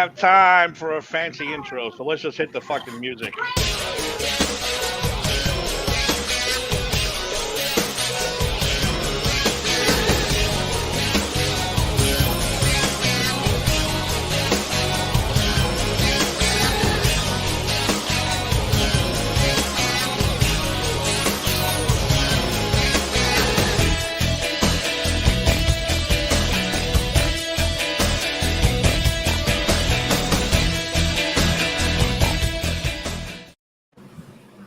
have time for a fancy intro, so let's just hit the fucking music.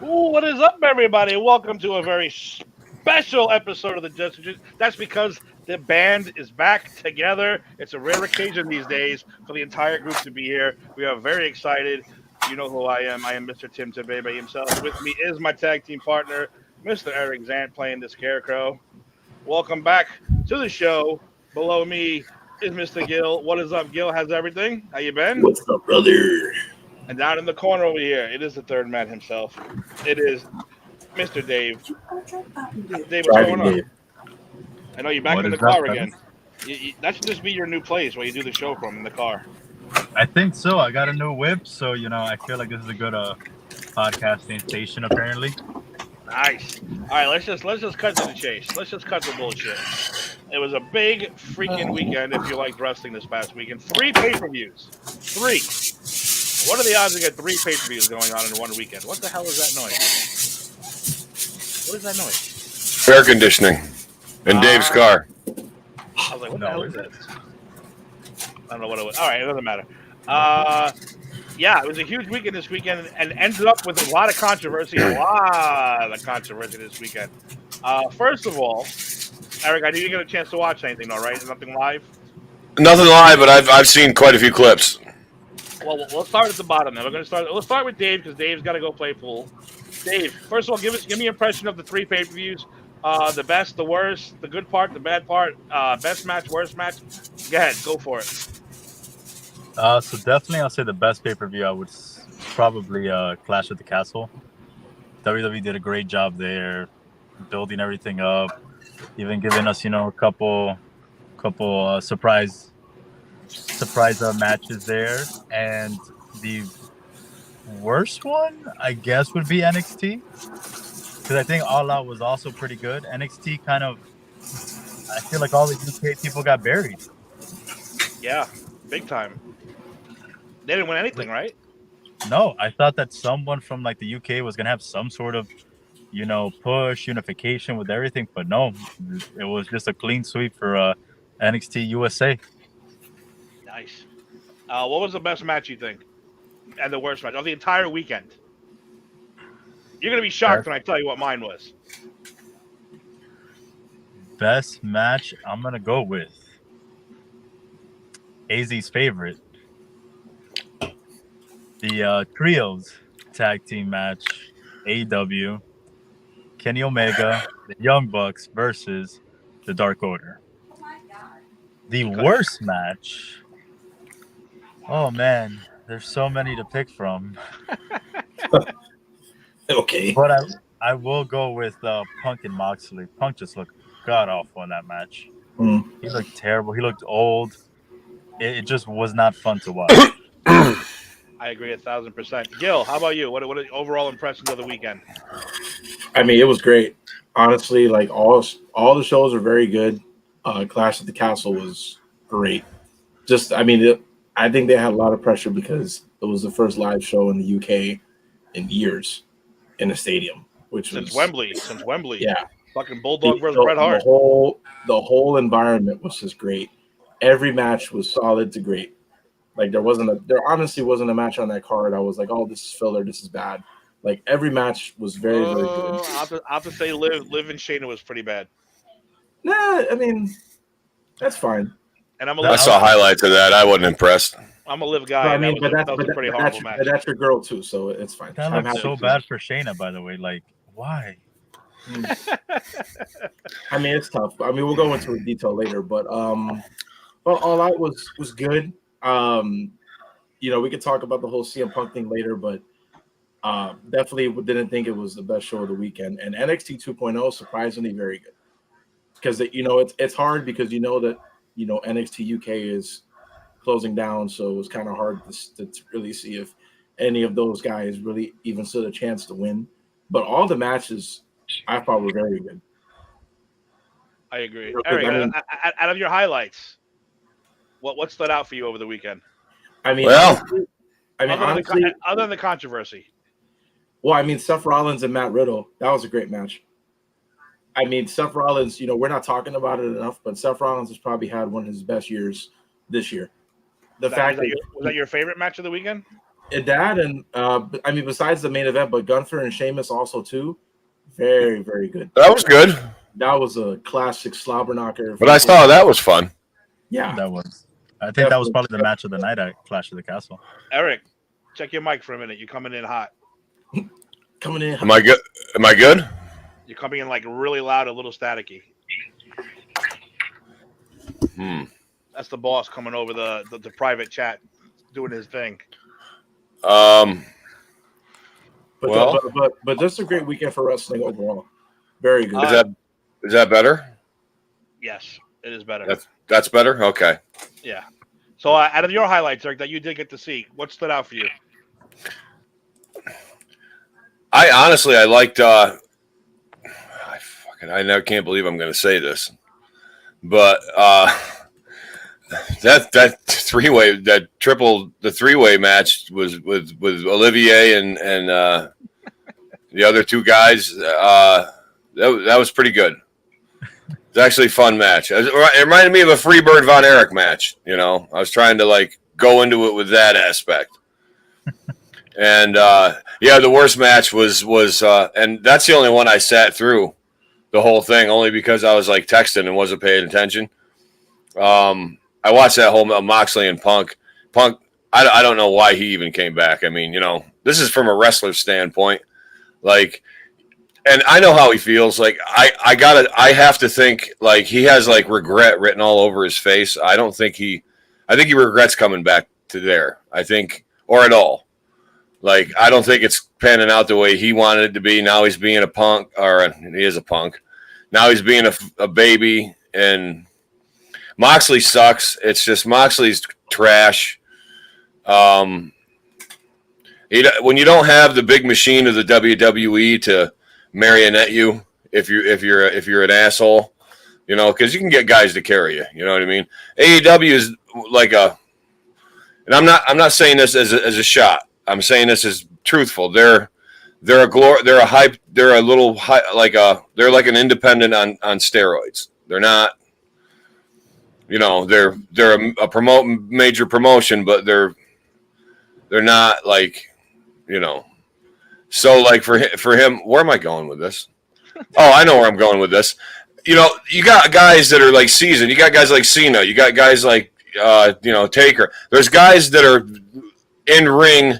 Ooh, what is up, everybody? Welcome to a very special episode of the Just. That's because the band is back together. It's a rare occasion these days for the entire group to be here. We are very excited. You know who I am. I am Mr. Tim Tabebe himself. With me is my tag team partner, Mr. Eric Zant, playing the Scarecrow. Welcome back to the show. Below me is Mr. Gil. What is up, Gil? How's everything? How you been? What's up, brother? And down in the corner over here, it is the third man himself. It is Mr. Dave. Dave, what's going on? I know you're back in the car again. That should just be your new place where you do the show from, in the car. I think so. I got a new whip, so I feel like this is a good podcasting station. Apparently. Nice. All right, let's just cut to the chase. Let's just cut the bullshit. It was a big freaking weekend if you liked wrestling this past weekend. 3 pay-per-views. 3. What are the odds to get 3 pay-per-views going on in one weekend? What the hell is that noise? What is that noise? Air conditioning in Dave's car. I was like, what the hell is this? I don't know what it was. All right, it doesn't matter. Yeah, it was a huge weekend this weekend and ended up with a lot of controversy. This weekend. First of all, Eric, I didn't get a chance to watch anything, though, right? Nothing live? Nothing live, but I've seen quite a few clips. Well, let's start at the bottom. Then let's start with Dave because Dave's got to go play pool. Dave, first of all, give me an impression of the 3 pay-per-views. The best, the worst, the good part, the bad part, best match, worst match. Go ahead, go for it. So definitely, I'll say the best pay-per-view. I would probably Clash at the Castle. WWE did a great job there, building everything up, even giving us a couple surprise matches there. And the worst one, I guess, would be NXT, because I think All Out was also pretty good. NXT I feel like all the UK people got buried. Yeah, big time. They didn't win anything, right? No, I thought that someone from like the UK was gonna have some sort of push, unification with everything, but no, it was just a clean sweep for NXT USA. Nice. What was the best match you think, and the worst match of the entire weekend? You're gonna be shocked when I tell you what mine was. Best match, I'm gonna go with AZ's favorite, the trios tag team match, AEW, Kenny Omega, the Young Bucks versus the Dark Order. Oh my God. The worst match. Oh man, there's so many to pick from. Okay. But I will go with Punk and Moxley. Punk just looked god awful in that match. He looked terrible. He looked old. It just was not fun to watch. I agree 1,000%. Gil, how about you? What are the overall impressions of the weekend? I mean, it was great. Honestly, like all the shows are very good. Clash at the Castle was great. I think they had a lot of pressure because it was the first live show in the UK in years in a stadium, Since Wembley. Yeah. Fucking Bulldog versus Bret Hart. The whole environment was just great. Every match was solid to great. Like there honestly wasn't a match on that card I was like, oh, this is filler, this is bad. Like every match was very, very good. I have to say Liv and Shayna was pretty bad. Nah, I mean, that's fine. And I saw highlights of that. I wasn't impressed. I'm a Liv guy. That was a pretty horrible match. But that's your girl too, so it's fine. That looks so bad for Shayna, by the way. Like, why? I mean, it's tough. I mean, we'll go into detail later, but All Out was good. We could talk about the whole CM Punk thing later, but definitely didn't think it was the best show of the weekend. And NXT 2.0 surprisingly very good, because it's hard because that NXT UK is closing down, so it was kind of hard to really see if any of those guys really even stood a chance to win. But all the matches I thought were very good. I agree. Because, Eric, I mean- out of your highlights, what stood out for you over the weekend? I mean, Well- honestly, Other than the controversy. well, I mean, Seth Rollins and Matt Riddle, that was a great match. I mean, Seth Rollins, we're not talking about it enough, but Seth Rollins has probably had one of his best years this year. The fact that Was that your favorite match of the weekend? that and I mean, besides the main event, but Gunther and Sheamus also too, very, very good. That was good. That was a classic slobber knocker. But I saw that was fun. Yeah, That was. I think that was probably the match of the night at Clash of the Castle. Eric, check your mic for a minute. You're coming in hot. coming in. Am I good? Am I good? You're coming in like really loud, a little staticky. That's the boss coming over the private chat, doing his thing. But, Well- but just a great weekend for wrestling overall. Very good. Is that better? Yes, it is better. That's better. Okay. Yeah. So out of your highlights, Eric, that you did get to see, what stood out for you? I honestly liked. I never can't believe I'm going to say this, but that three-way, the three-way match was with Olivier and the other two guys. That was pretty good. It's actually a fun match. It reminded me of a Freebird Von Erich match. I was trying to go into it with that aspect. And the worst match was and that's the only one I sat through the whole thing, only because I was texting and wasn't paying attention. I watched that whole Moxley and Punk. I don't know why he even came back. I mean, this is from a wrestler standpoint. And I know how he feels. I have to think he has regret written all over his face. I think he regrets coming back to there. I think, or at all. I don't think it's panning out the way he wanted it to be. Now he's being a punk, or he is a punk. Now he's being a baby, and Moxley sucks. It's just Moxley's trash. When you don't have the big machine of the WWE to marionette you, if you're an asshole, because you can get guys to carry you. You know what I mean? AEW is and I'm not saying this as a shot. I'm saying this as truthful. They're like an independent on steroids. They're not, they're a major promotion, but they're not So for him, where am I going with this? Oh, I know where I'm going with this. You got guys that are seasoned. You got guys like Cena. You got guys like Taker. There's guys that are in ring.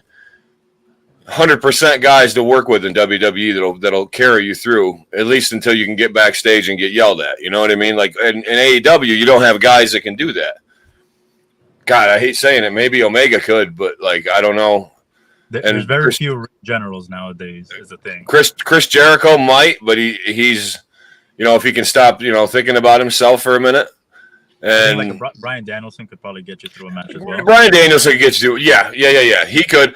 100% guys to work with in WWE that'll carry you through, at least until you can get backstage and get yelled at. You know what I mean? In AEW, you don't have guys that can do that. God, I hate saying it. Maybe Omega could, but I don't know. There's very few generals nowadays, is the thing. Chris Jericho might, but he's if he can stop thinking about himself for a minute. And Bryan Danielson could probably get you through a match as well. Bryan Danielson could get you, yeah. He could,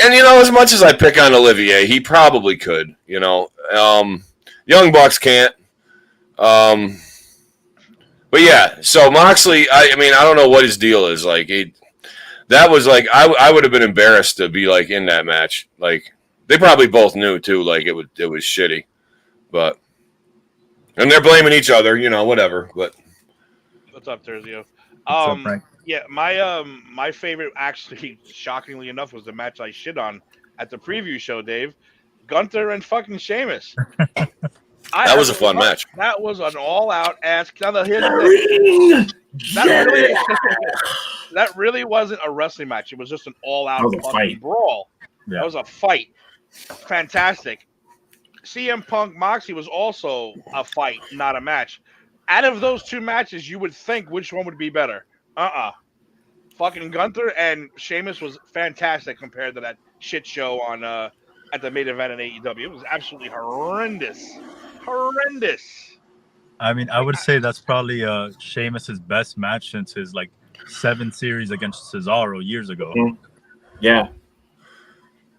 and as much as I pick on Olivier, he probably could. Young Bucks can't. But yeah, so Moxley, I mean, I don't know what his deal is. That was I would have been embarrassed to be in that match. They probably both knew too. It was shitty, and they're blaming each other. Whatever, but. What's up, Terzio? What's up, Frank? Yeah, my favorite, actually, shockingly enough, was the match I shit on at the preview show, Dave. Gunther and fucking Sheamus. That was a fun match. That was an all-out ass. Now, here's the thing. That really wasn't a wrestling match. It was just an all-out fucking brawl. Yeah. That was a fight. Fantastic. CM Punk Moxley was also a fight, not a match. Out of those two matches, you would think which one would be better. Fucking Gunther and Sheamus was fantastic compared to that shit show on at the main event in AEW. It was absolutely horrendous. I mean, I would say that's probably Sheamus's best match since his 7 series against Cesaro years ago. Mhm. Yeah,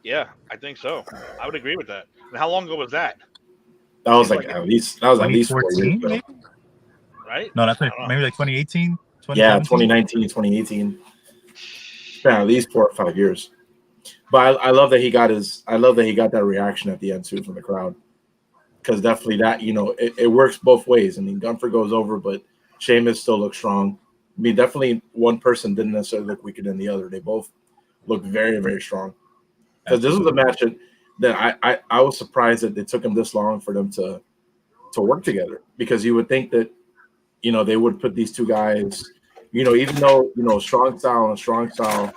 Yeah, I think so. I would agree with that. And how long ago was that? that was Seems like like at least 4 years 2014, ago. maybe? Right? No, that's I don't know. maybe like 2018, Yeah, 2017. 2019, 2018. Yeah, at least 4 or 5 years. But I love that he got that reaction at the end too from the crowd. Because definitely that, it works both ways. I mean, Gunther goes over, but Sheamus still looks strong. I mean, definitely one person didn't necessarily look weaker than the other. They both looked very, very strong. Because this was a match that I was surprised that it took them this long for them to work together. Because you would think that, they would put these two guys, even though, strong style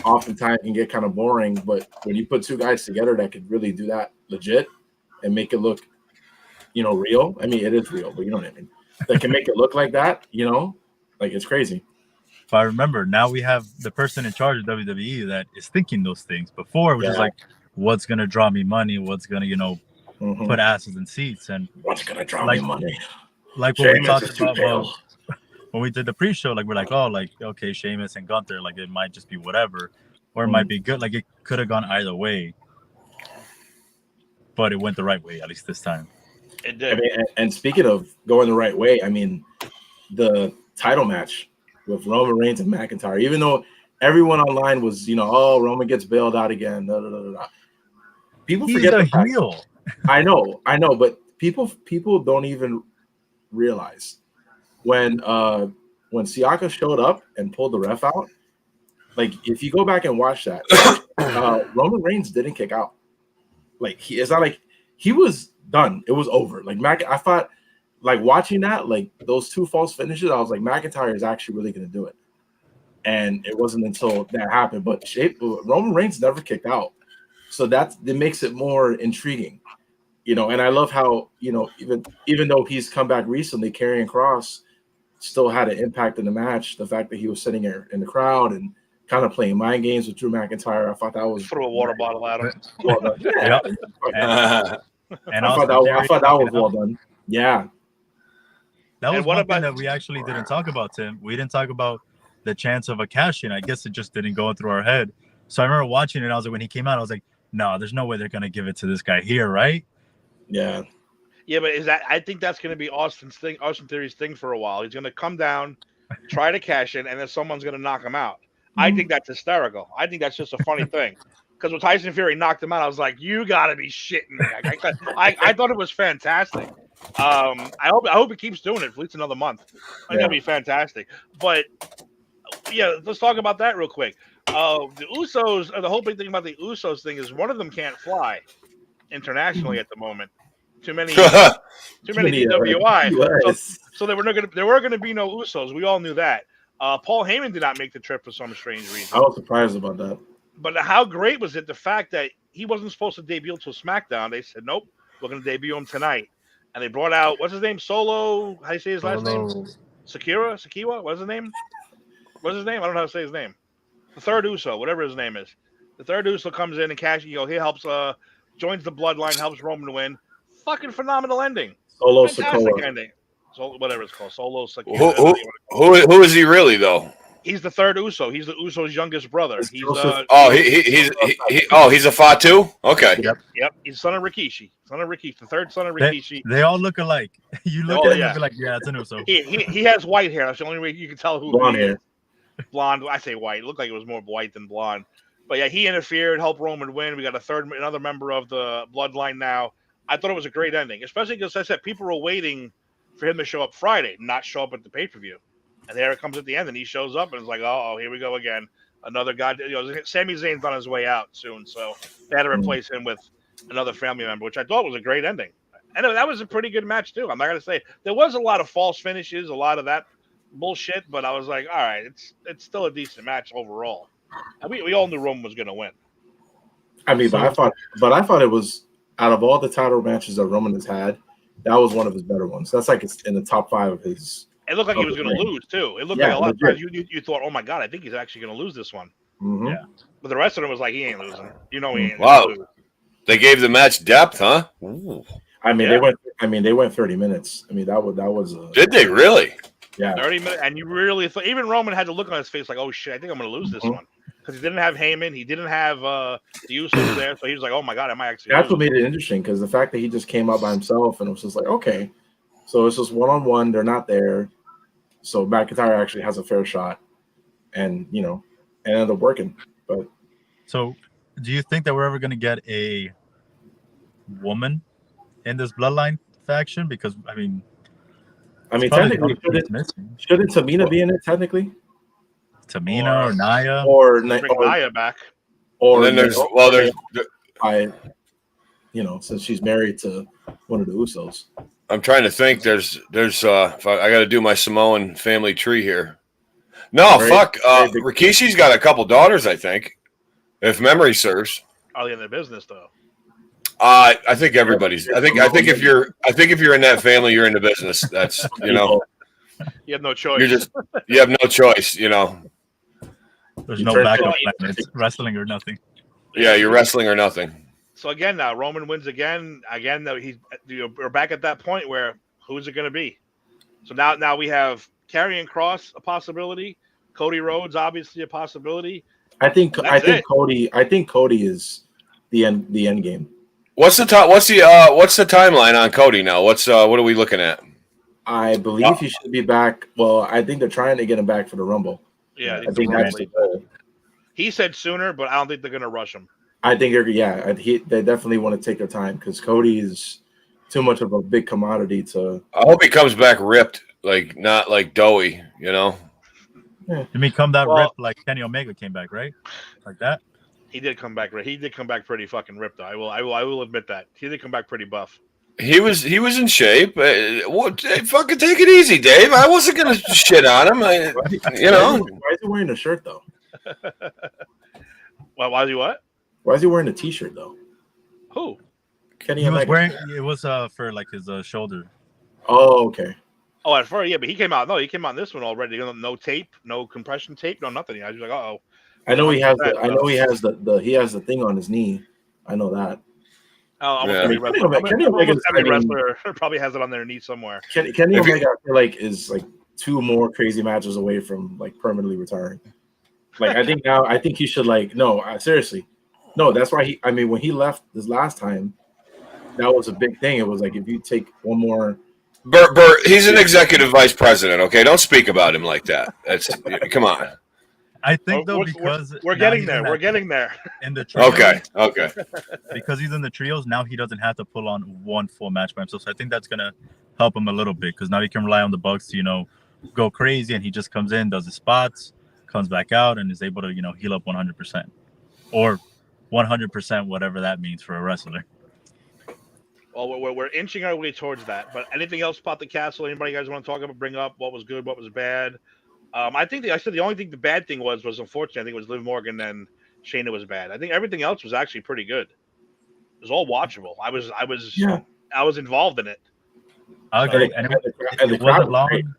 oftentimes can get kind of boring. But when you put two guys together that could really do that legit and make it look, real. I mean, it is real, but you know what I mean? That can make it look like that, like it's crazy. If I remember, now we have the person in charge of WWE that is thinking those things. Before, it was just like, what's going to draw me money? What's going to, Mhm. put asses in seats? And What's going to draw like, me money? Like what we Sheamus talked is too about pale. when we did the pre-show, like we're like, oh, like, okay, Sheamus and Gunther, like it might just be whatever, or it might be good. Like it could have gone either way, but it went the right way, at least this time. It did. I mean, and speaking of going the right way, I mean, the title match with Roman Reigns and McIntyre, even though everyone online was, oh, Roman gets bailed out again. Da, da, da, da. People forget the fact. Heel. I know, but people don't even realize when Siaka showed up and pulled the ref out. Like, if you go back and watch that, Roman Reigns didn't kick out. Like, it's not like he was done. It was over. Like I thought, like watching that, like those two false finishes, I was like, McIntyre is actually really going to do it. And it wasn't until that happened. But Roman Reigns never kicked out, so that makes it more intriguing, And I love how even though he's come back recently, Karrion Kross still had an impact in the match. The fact that he was sitting there in the crowd and kind of playing mind games with Drew McIntyre, I thought that was throw a water bottle at him. Yep. And I thought that was well done. Yeah. That was one thing that we actually didn't talk about, Tim. We didn't talk about the chance of a cash-in. I guess it just didn't go through our head. So I remember watching it. I was like, when he came out, I was like, no, there's no way they're going to give it to this guy here, right? Yeah. Yeah, but I think that's going to be Austin Theory's thing for a while. He's going to come down, try to cash in, and then someone's going to knock him out. I think that's hysterical. I think that's just a funny thing. Because when Tyson Fury knocked him out, I was like, you got to be shitting me. I thought it was fantastic. I hope he keeps doing it for at least another month. I think that'd be fantastic. But, yeah, let's talk about that real quick. The Usos, the whole big thing about the Usos thing is one of them can't fly internationally at the moment. Too many DWI. So there were going to be no Usos. We all knew that. Paul Heyman did not make the trip for some strange reason. I was surprised about that. But how great was it, the fact that he wasn't supposed to debut until SmackDown? They said, nope, we're going to debut him tonight. And they brought out, what's his name? Solo? How do you say his last name? Sakiwa? What's his name? I don't know how to say his name. The third Uso, whatever his name is. The third Uso comes in and he helps, joins the bloodline, helps Roman win. Fucking phenomenal ending. Solo Fantastic Sikoa. ending. So whatever it's called. Solo Sikoa. Who is he really though? He's the third Uso. He's the Uso's youngest brother. He's he's a Fatu. Okay. Yep. He's son of Rikishi. The third son of Rikishi. They all look alike. You look at him and be like, yeah, it's an Uso. He has white hair. That's the only way you can tell who blonde he hair. is. Blonde. I say white. It looked like it was more white than blonde. But yeah, he interfered, helped Roman win. We got another member of the bloodline now. I thought it was a great ending, especially because I said people were waiting for him to show up Friday, not show up at the pay-per-view. And there it comes at the end, and he shows up, and it's like, oh, here we go again. Another guy. Sami Zayn's on his way out soon, so they had to replace him with another family member, which I thought was a great ending. And that was a pretty good match, too. I'm not going to say. There was a lot of false finishes, a lot of that bullshit, but I was like, all right, it's still a decent match overall. And we all knew Roman was going to win. I mean, but I thought it was, out of all the title matches that Roman has had, that was one of his better ones. That's like it's in the top 5 of his. It looked like he was going to lose, too. It looked like a lot of times you thought, oh, my God, I think he's actually going to lose this one. Mm-hmm. Yeah. But the rest of them was like, he ain't losing. He ain't wow. lose. They gave the match depth, huh? Ooh. They went 30 minutes. I mean, that was Did they really? Yeah. 30 minutes, and you really thought, even Roman had to look on his face like, oh shit, I think I'm going to lose this one. Because he didn't have Heyman, he didn't have the Usos there, so he was like, oh my God, I might actually That's lose. what made it interesting, because the fact that he just came out by himself and it was just like, okay, so it's just one-on-one, they're not there. So McIntyre actually has a fair shot, and it ended up working. But So, do you think that we're ever going to get a woman in this Bloodline faction? Because it's probably technically, the only piece missing. shouldn't Tamina be in it technically? Tamina or Nia? Bring Nia back. Or And then there's since she's married to one of the Usos. I'm trying to think. There's if I got to do my Samoan family tree here. No, fuck. Rikishi's got a couple daughters, I think, if memory serves. Are they in the business though? I think everybody's. I think if you're in that family, you're in the business. That's You have no choice. You have no choice. There's no backup plan. It's wrestling or nothing. Yeah, you're wrestling or nothing. So again, now Roman wins again. Again, we're back at that point where who's it going to be? So now we have Karrion Kross, a possibility. Cody Rhodes, obviously a possibility. I think Cody is the end game. What's the timeline on Cody now? What are we looking at? I believe he should be back. Well, I think they're trying to get him back for the Rumble. Yeah, I think that's the goal. He said sooner, but I don't think they're going to rush him. I think they definitely want to take their time, because Cody is too much of a big commodity to. I hope he comes back ripped, like not like doughy, You mean ripped like Kenny Omega came back, right? Like that? He did come back. He did come back pretty fucking ripped, though. I will admit that he did come back pretty buff. He was in shape. Fucking take it easy, Dave. I wasn't gonna shit on him. Why is he wearing a shirt though? Why is he what? Why is he wearing a T-shirt though? Who? Kenny he was Omega. wearing. It was for like his shoulder. Oh, okay. Oh, at first, yeah, but he came out. No, he came out in this one already. No tape, no compression tape, no nothing. I was like, uh-oh. I know he has the thing on his knee. I know that. Every wrestler probably has it on their knee somewhere. Kenny Omega, I feel like, is like 2 more crazy matches away from like permanently retiring. Like I think he should seriously. No, that's why when he left this last time, that was a big thing. It was like, if you take one more. Bert, he's an executive vice president. Okay, don't speak about him like that. Come on. I think because we're getting there. We're getting there. In the trios, okay. Because he's in the trios now, he doesn't have to pull on one full match by himself. So I think that's gonna help him a little bit, because now he can rely on the Bucks to go crazy, and he just comes in, does his spots, comes back out, and is able to heal up 100% or 100%, whatever that means for a wrestler. Well, we're inching our way towards that. But anything else about the castle? Anybody guys want to talk about? Bring up what was good, what was bad? I think I said the only thing the bad thing was unfortunate. I think it was Liv Morgan and Shayna was bad. I think everything else was actually pretty good. It was all watchable. I was involved in it. I agree. And it wasn't long.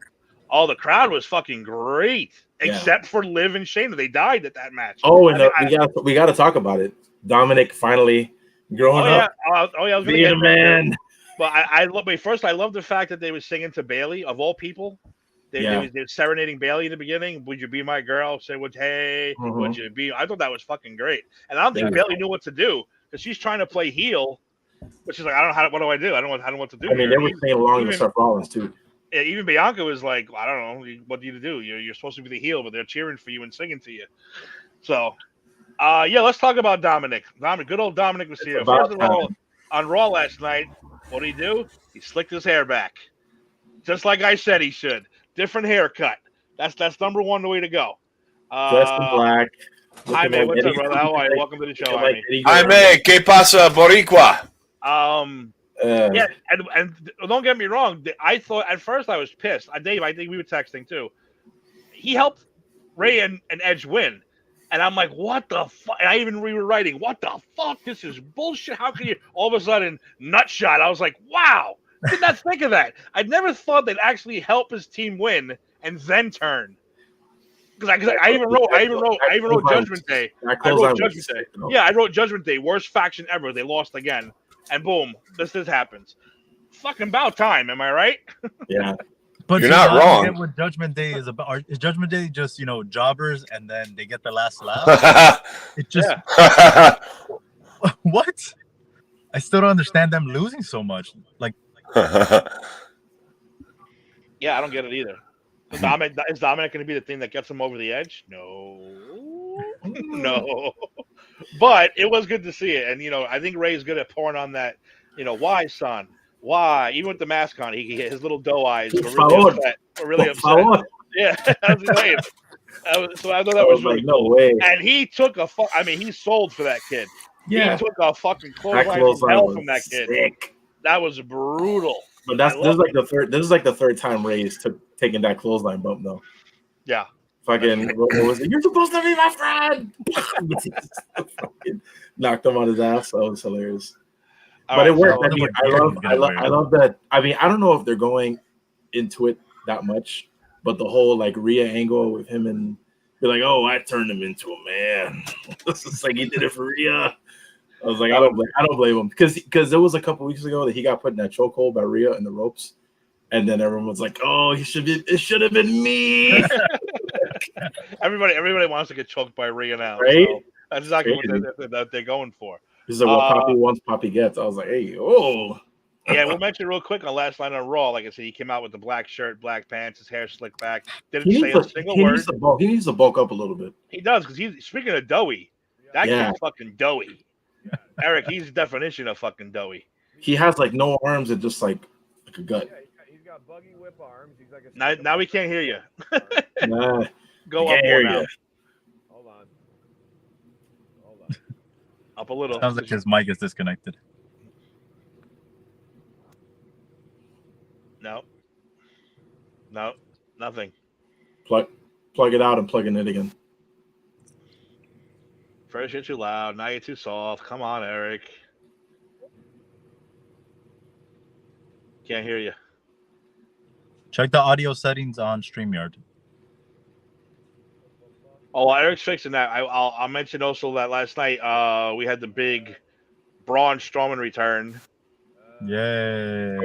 Oh, the crowd was fucking great, except for Liv and Shayna. They died at that match. Oh, and we got to talk about it. Dominic finally growing up. I was going to get a man. But I love the fact that they were singing to Bayley, of all people. They were serenading Bayley in the beginning. Would you be my girl? Say, would you be? I thought that was fucking great. And I don't think Bayley knew what to do, because she's trying to play heel, but she's like, I don't know what do I do? I don't know what to do. They were playing along with Seth Rollins too. Yeah, even Bianca was like, I don't know, what do you do? You're supposed to be the heel, but they're cheering for you and singing to you. So, let's talk about Dominic. Good old Dominic was here. First of all, on Raw last night, what did he do? He slicked his hair back, just like I said he should. Different haircut. That's number one, the way to go. Dressed in black. Jaime, what's up, brother? How are you? Welcome to the show, Jaime. Jaime, ¿qué pasa, Boricua? Yeah, and don't get me wrong. I thought at first I was pissed. Dave, I think we were texting too. He helped Ray and Edge win, and I'm like, what the fuck? And I even we were writing, what the fuck? This is bullshit. How can you all of a sudden nut shot? I was like, wow. Did not think of that. I never thought they'd actually help his team win and then turn. Because I even wrote Judgment Day. I wrote Judgment Day. Yeah, I wrote Judgment Day. Worst faction ever. They lost again, and boom, this happens. Fucking about time. Am I right? Yeah. But You're so not I don't wrong. get what Judgment Day is about. Is Judgment Day just jobbers and then they get the last laugh? It just Yeah. what? I still don't understand them losing so much. Like Yeah, I don't get it either. Is Dominic going to be the thing that gets him over the edge? No, no. But it was good to see it, and I think Ray's good at pouring on that. Why, son? Why? Even with the mask on, his little doe eyes were really upset. Yeah, I was saying. So I thought that was really no cool. way. And he took he sold for that kid. Yeah, He took a fucking that clothesline from hell from that was kid. sick. That was brutal. But this is like the third time Ray's taking that clothesline bump though. Yeah. Fucking what was it? You're supposed to be my friend. Fucking knocked him on his ass. That was hilarious. But it worked. I love that. I mean, I don't know if they're going into it that much, but the whole like Rhea angle with him and be like, oh, I turned him into a man. This is like he did it for Rhea. I was like, I don't blame him because it was a couple weeks ago that he got put in that chokehold by Rhea in the ropes, and then everyone was like, oh, it should have been me. Everybody wants to get choked by Rhea now. Right? So that's exactly what they're going for. This is like what Poppy wants, Poppy gets. I was like, hey, oh. Yeah, we'll mention real quick on last night on Raw. Like I said, he came out with the black shirt, black pants, his hair slicked back. Didn't say a single word. He needs to bulk up a little bit. He does, because he's speaking of doughy. That kid's fucking doughy. Eric, he's the definition of fucking doughy. He has like no arms and just like a gut. Yeah, he's got buggy whip arms. He's like Now we can't hear you. Nah, Go up more now. Hold on. Up a little. sounds like his mic is disconnected. No, nothing. Plug it out and plug in it again. First you're too loud, now you're too soft. Come on, Eric. Can't hear you. Check the audio settings on StreamYard. Oh, well, Eric's fixing that. I'll mention also that last night we had the big Braun Strowman return. Yay.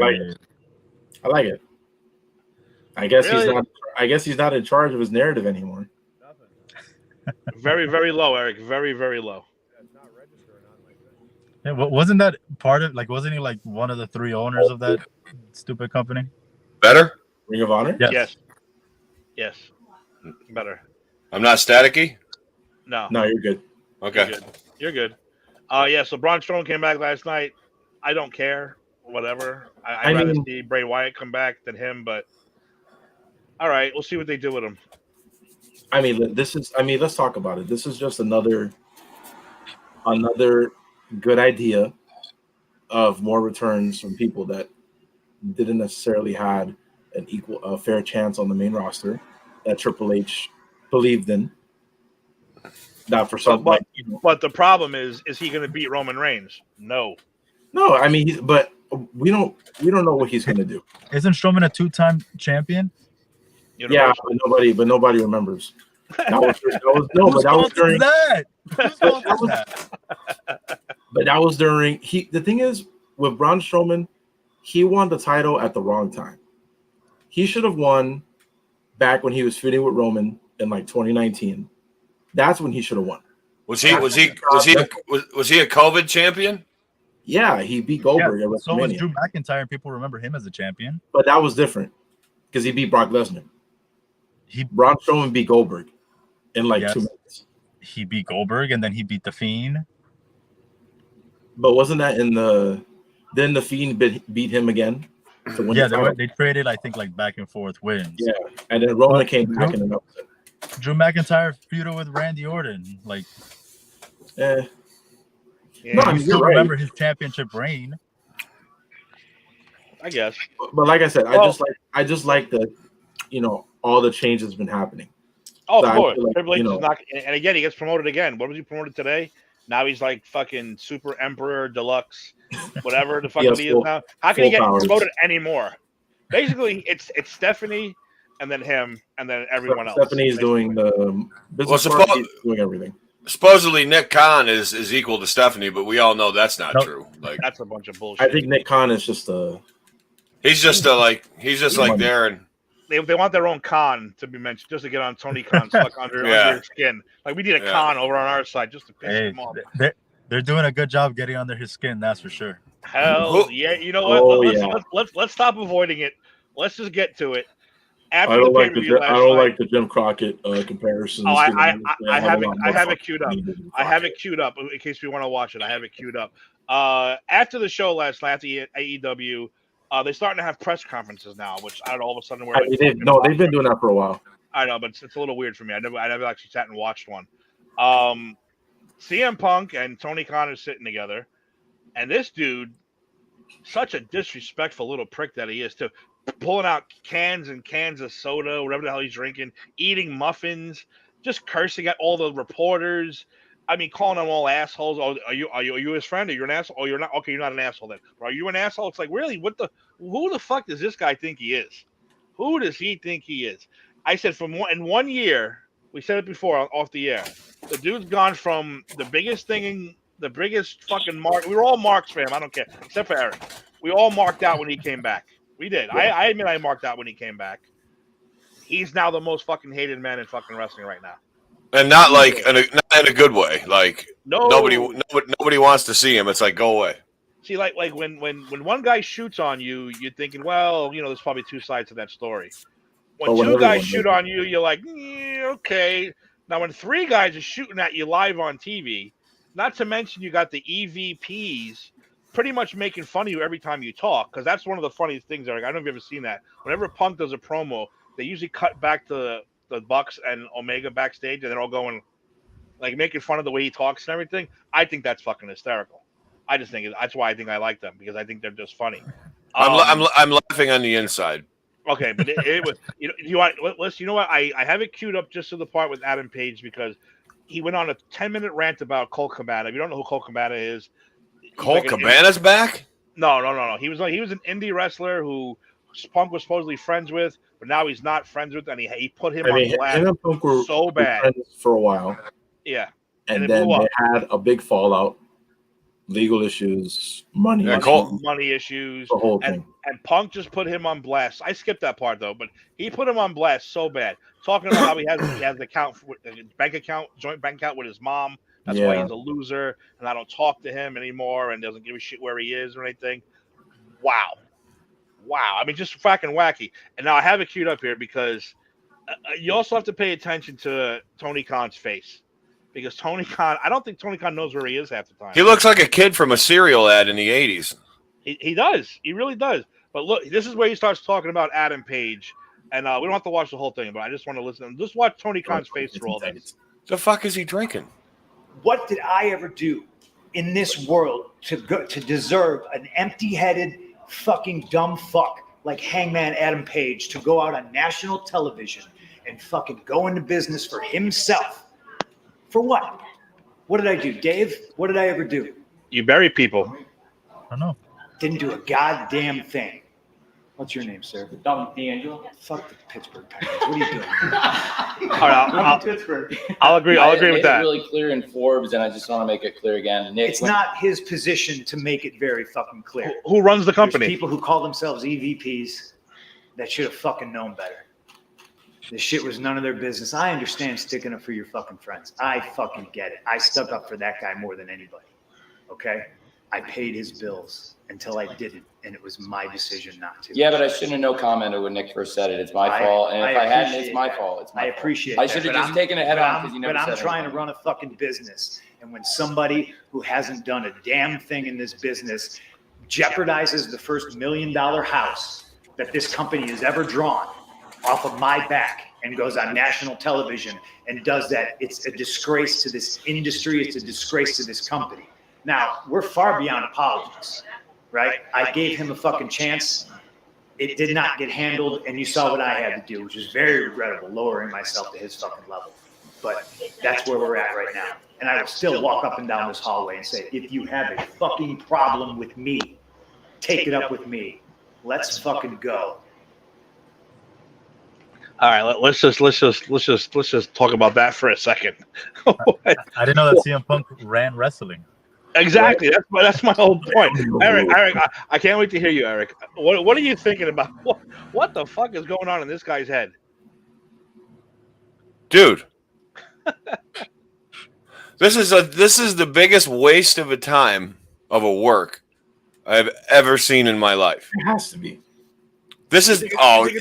I like it. I guess Really? he's not in charge of his narrative anymore. Very, very low, Eric. Very, very low. It's not registering on my thing. Yeah, wasn't that part of wasn't he like one of the 3 owners of that stupid company? Better? Ring of Honor? Yes. Better. I'm not staticky? No. No, you're good. Okay. You're good. Yeah, so Braun Strowman came back last night. I don't care. Whatever. I'd rather see Bray Wyatt come back than him, but all right, we'll see what they do with him. I mean, let's talk about it. This is just another good idea of more returns from people that didn't necessarily had a fair chance on the main roster that Triple H believed in. Not for some, but the problem is he going to beat Roman Reigns? No. I mean, but we don't know what he's going to do. Isn't Strowman a 2-time champion? Yeah, but nobody remembers. That was during that. But that was during the thing is with Braun Strowman, he won the title at the wrong time. He should have won back when he was feuding with Roman in like 2019. That's when he should have won. Was he a COVID champion? Yeah, he beat Goldberg at WrestleMania. So was Drew McIntyre, and people remember him as a champion. But that was different because he beat Brock Lesnar. Braun Strowman beat Goldberg in 2 minutes. He beat Goldberg, and then he beat The Fiend. But wasn't that then the Fiend beat him again? They traded, I think, back and forth wins. Yeah, and then Roman came back in an upset. Drew McIntyre feuded with Randy Orton. No, I mean, still remember his championship reign. I guess. But like I said, I just like the, all the change that's been happening. Oh, so of course. Triple H is not, and again, he gets promoted again. What was he promoted today? Now he's like fucking Super Emperor Deluxe, whatever the fuck he is now. How can he get promoted anymore? Basically, it's Stephanie, and then him, and then everyone else. Stephanie's doing the business. He's doing everything. Supposedly Nick Khan is equal to Stephanie, but we all know that's not true. That's a bunch of bullshit. I think Nick Khan is just he's just like there, and they want their own Khan to be mentioned just to get on Tony Khan's under his skin. Like we need a Khan over on our side just to piss him off. They're doing a good job getting under his skin, that's for sure. Hell yeah! You know what? Let's stop avoiding it. Let's just get to it. After I don't the like pay-per-view I don't like the Jim Crockett comparisons. Oh, I have it queued up. I have it queued up in case we want to watch it. I have it queued up. After the show last night, after AEW, they're starting to have press conferences now, which I don't know, all of a sudden they've been doing that for a while. I know, but it's a little weird for me. I never actually sat and watched one. CM Punk and Tony Khan are sitting together, and this dude, such a disrespectful little prick that he is too, pulling out cans and cans of soda, whatever the hell he's drinking, eating muffins, just cursing at all the reporters. I mean, calling them all assholes. Oh, are you his friend? Are you an asshole? Oh, you're not. Okay, you're not an asshole then. Are you an asshole? It's like, really? Who the fuck does this guy think he is? Who does he think he is? I said in 1 year, we said it before off the air. The dude's gone from the biggest fucking mark. We were all Marks for him. I don't care, except for Eric. We all marked out when he came back. We did. Yeah. I admit I marked out when he came back. He's now the most fucking hated man in fucking wrestling right now. And not like not in a good way. Like no, nobody wants to see him. It's like, go away. See, like when one guy shoots on you, you're thinking, well, there's probably two sides to that story. When two guys shoot on you, you're like, okay. Now, when three guys are shooting at you live on TV, not to mention you got the EVPs pretty much making fun of you every time you talk, because that's one of the funniest things, Eric. I don't know if you've ever seen that. Whenever Punk does a promo, they usually cut back to the Bucks and Omega backstage, and they're all going, like, making fun of the way he talks and everything. I think that's fucking hysterical. I just think that's why I think I like them, because I think they're just funny. I'm laughing on the inside. Okay, but it was you know what? I have it queued up just to the part with Adam Page, because he went on a 10-minute rant about Colt Cabana. If you don't know who Colt Cabana is, Colt Cabana's back? No. He was an indie wrestler who Punk was supposedly friends with, but now he's not friends with, and he put him on blast him and Punk were so bad friends for a while. Yeah, and then they had a big fallout. Legal issues, money issues, the whole thing. And Punk just put him on blast. I skipped that part though, but he put him on blast so bad, talking about how he has the joint bank account with his mom. That's why he's a loser, and I don't talk to him anymore, and doesn't give a shit where he is or anything. Wow. I mean, just fucking wacky. And now I have it queued up here because you also have to pay attention to Tony Khan's face. Because Tony Khan, I don't think Tony Khan knows where he is half the time. He looks like a kid from a cereal ad in the 80s. He does. He really does. But look, this is where he starts talking about Adam Page. And we don't have to watch the whole thing, but I just want to listen. Just watch Tony Khan's face through all this. The fuck is he drinking? What did I ever do in this world to deserve an empty-headed, fucking dumb fuck like Hangman Adam Page to go out on national television and fucking go into business for himself? For what? What did I do, Dave? What did I ever do? You bury people. I don't know. Didn't do a goddamn thing. What's your name, sir? Dominic D'Angelo. Fuck the Pittsburgh Pirates. What are you doing? All right, I'll agree. I'll agree with that. It's really clear in Forbes, and I just want to make it clear again. Nick, it's not his position to make it very fucking clear. Who runs the company? There's people who call themselves EVPs that should have fucking known better. This shit was none of their business. I understand sticking up for your fucking friends. I fucking get it. I stuck up for that guy more than anybody. Okay? I paid his bills until I didn't, and it was my decision not to. Yeah, but I shouldn't have no commented when Nick first said it. It's my fault, and if I hadn't, it's my fault. It's my I appreciate fault. that. I should have just taken it head on because you never said But I'm trying to run a fucking business, and when somebody who hasn't done a damn thing in this business jeopardizes the first $1 million house that this company has ever drawn off of my back and goes on national television and does that, it's a disgrace to this industry. It's a disgrace to this company. Now, we're far beyond apologies, right? I gave him a fucking chance. It did not get handled, and you saw what I had to do, which was very regrettable, lowering myself to his fucking level. But that's where we're at right now. And I will still walk up and down this hallway and say, if you have a fucking problem with me, take it up with me. Let's fucking go. All right, let's just talk about that for a second. I didn't know that CM Punk ran wrestling. Exactly. That's my whole point. Eric, I can't wait to hear you, Eric. What are you thinking about? What the fuck is going on in this guy's head? Dude. This is the biggest waste of a time of a work I've ever seen in my life. It has to be. This is work.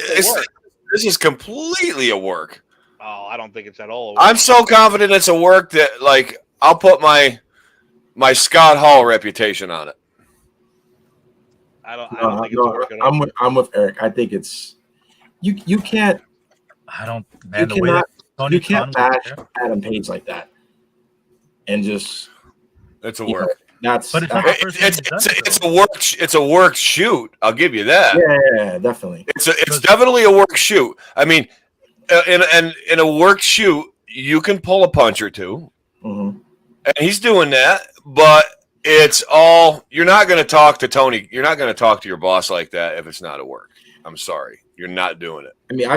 this is completely a work. Oh, I don't think it's at all. I'm so confident it's a work that like I'll put my Scott Hall reputation on it. I don't think it's a work at all. I'm with Eric. I think it's you can't. I don't. Man, You the way cannot. that Tony You can't Khan was bash there- Adam Page like that, and just It's a you know, work. But it's not the first time he's done it, It's a work shoot. I'll give you that. yeah, definitely. It's definitely a work shoot. I mean, in a work shoot, you can pull a punch or two, Mhm. and he's doing that. But it's all you're not going to talk to Tony. You're not going to talk to your boss like that if it's not a work. I'm sorry, you're not doing it. I mean,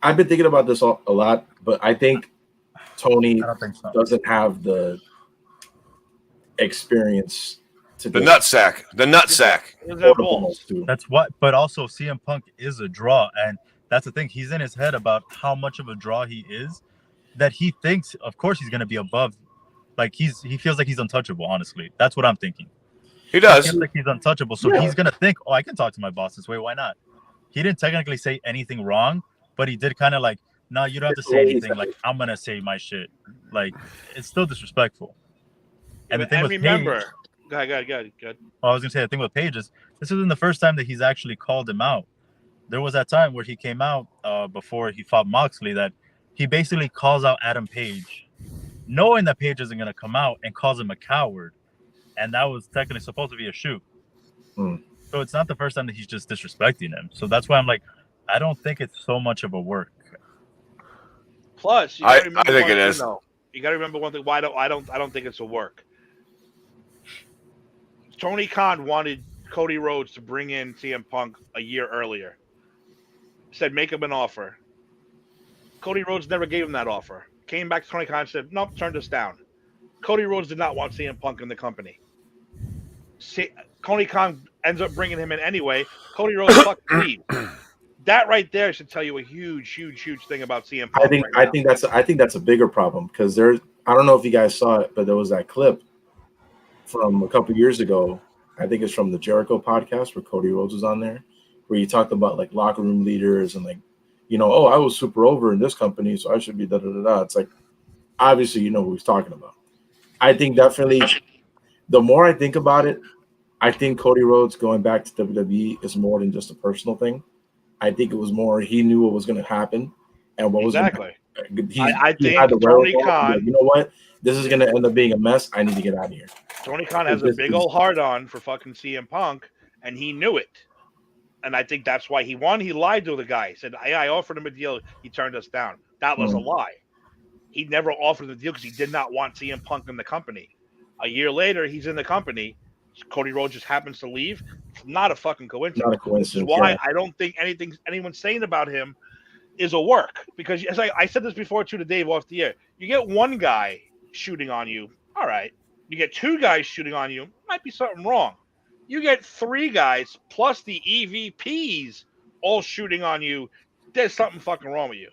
I've been thinking about this a lot, but I think Tony I don't think so. doesn't have the experience to The do nutsack. The nutsack. He doesn't have balls. balls too. That's what. But also, CM Punk is a draw, and that's the thing. He's in his head about how much of a draw he is. That he thinks, of course, he's going to be above. Like he feels like he's untouchable. Honestly, that's what I'm thinking. He He does. feels like he's untouchable, so Yeah. he's gonna think, "Oh, I can talk to my boss this way. Why not?" He didn't technically say anything wrong, but he did kind of like, "No, you don't have to say anything. Like I'm gonna say my shit." Like it's still disrespectful. And the thing with remember, Paige, go ahead. I was gonna say the thing with Paige is this isn't the first time that he's actually called him out. There was that time where he came out before he fought Moxley that he basically calls out Adam Page, knowing that Page isn't gonna come out, and calls him a coward, and that was technically supposed to be a shoot. Hmm. So it's not the first time that he's just disrespecting him. So that's why I'm like, I don't think it's so much of a work. Plus, you I gotta remember think one it thing, is. though. You got to remember one thing. Why I don't think it's a work. Tony Khan wanted Cody Rhodes to bring in CM Punk a year earlier. Said make him an offer. Cody Rhodes never gave him that offer. Came back to Tony Khan and said, nope, turned us down. Cody Rhodes did not want CM Punk in the company. Tony Khan ends up bringing him in anyway. Cody Rhodes fucking leaves. That right there should tell you a huge thing about CM Punk. I think that's a bigger problem because there's I don't know if you guys saw it, but there was that clip from a couple years ago. I think it's from the Jericho podcast where Cody Rhodes was on there, where he talked about like locker room leaders and like, oh, I was super over in this company, so I should be da da da da. It's like obviously you know who he's talking about. I think definitely the more I think about it, I think Cody Rhodes going back to WWE is more than just a personal thing. I think it was more he knew what was going to happen and what Exactly. was going to I think had the Tony wherewithal to be Khan- like, you know what? This is going to end up being a mess. I need to get out of here. Tony Khan has a big old hard on for fucking CM Punk, and he knew it. And I think that's why he lied to the guy. He said, I offered him a deal. He turned us down. That was a lie. He never offered the deal because he did not want CM Punk in the company. A year later, he's in the company. Cody Rhodes just happens to leave. It's not a fucking coincidence. Not a Which is coincidence. why yeah. I don't think anyone's saying about him is a work. Because as I said this before too to Dave off the air, you get one guy shooting on you, all right. You get two guys shooting on you, might be something wrong. You get three guys plus the EVPs all shooting on you, there's something fucking wrong with you.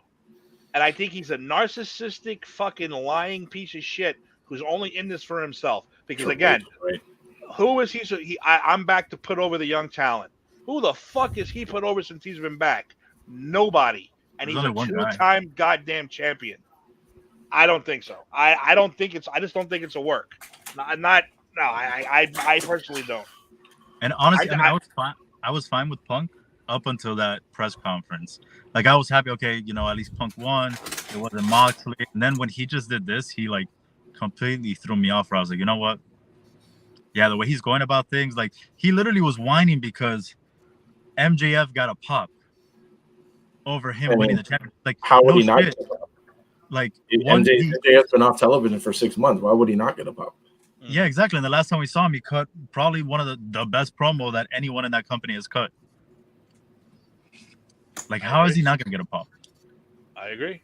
And I think he's a narcissistic fucking lying piece of shit who's only in this for himself. Because again, Right. who is he? I'm back to put over the young talent. Who the fuck is he put over since he's been back? Nobody. And There's he's a only one guy. two-time goddamn champion. I don't think so. I don't think it's. I just don't think it's a work. I personally don't. And honestly, I was fine with Punk up until that press conference. Like I was happy, okay, at least Punk won. It wasn't Moxley. And then when he just did this, he like completely threw me off. Where I was like, you know what? Yeah, the way he's going about things, like he literally was whining because MJF got a pop over him winning the championship. Like How would no he not? shit. Like MJF's been off television for 6 months. Why would he not get a pop? Yeah, exactly. And the last time we saw him, he cut probably one of the best promo that anyone in that company has cut. Like, how is he not going to get a pop? I agree.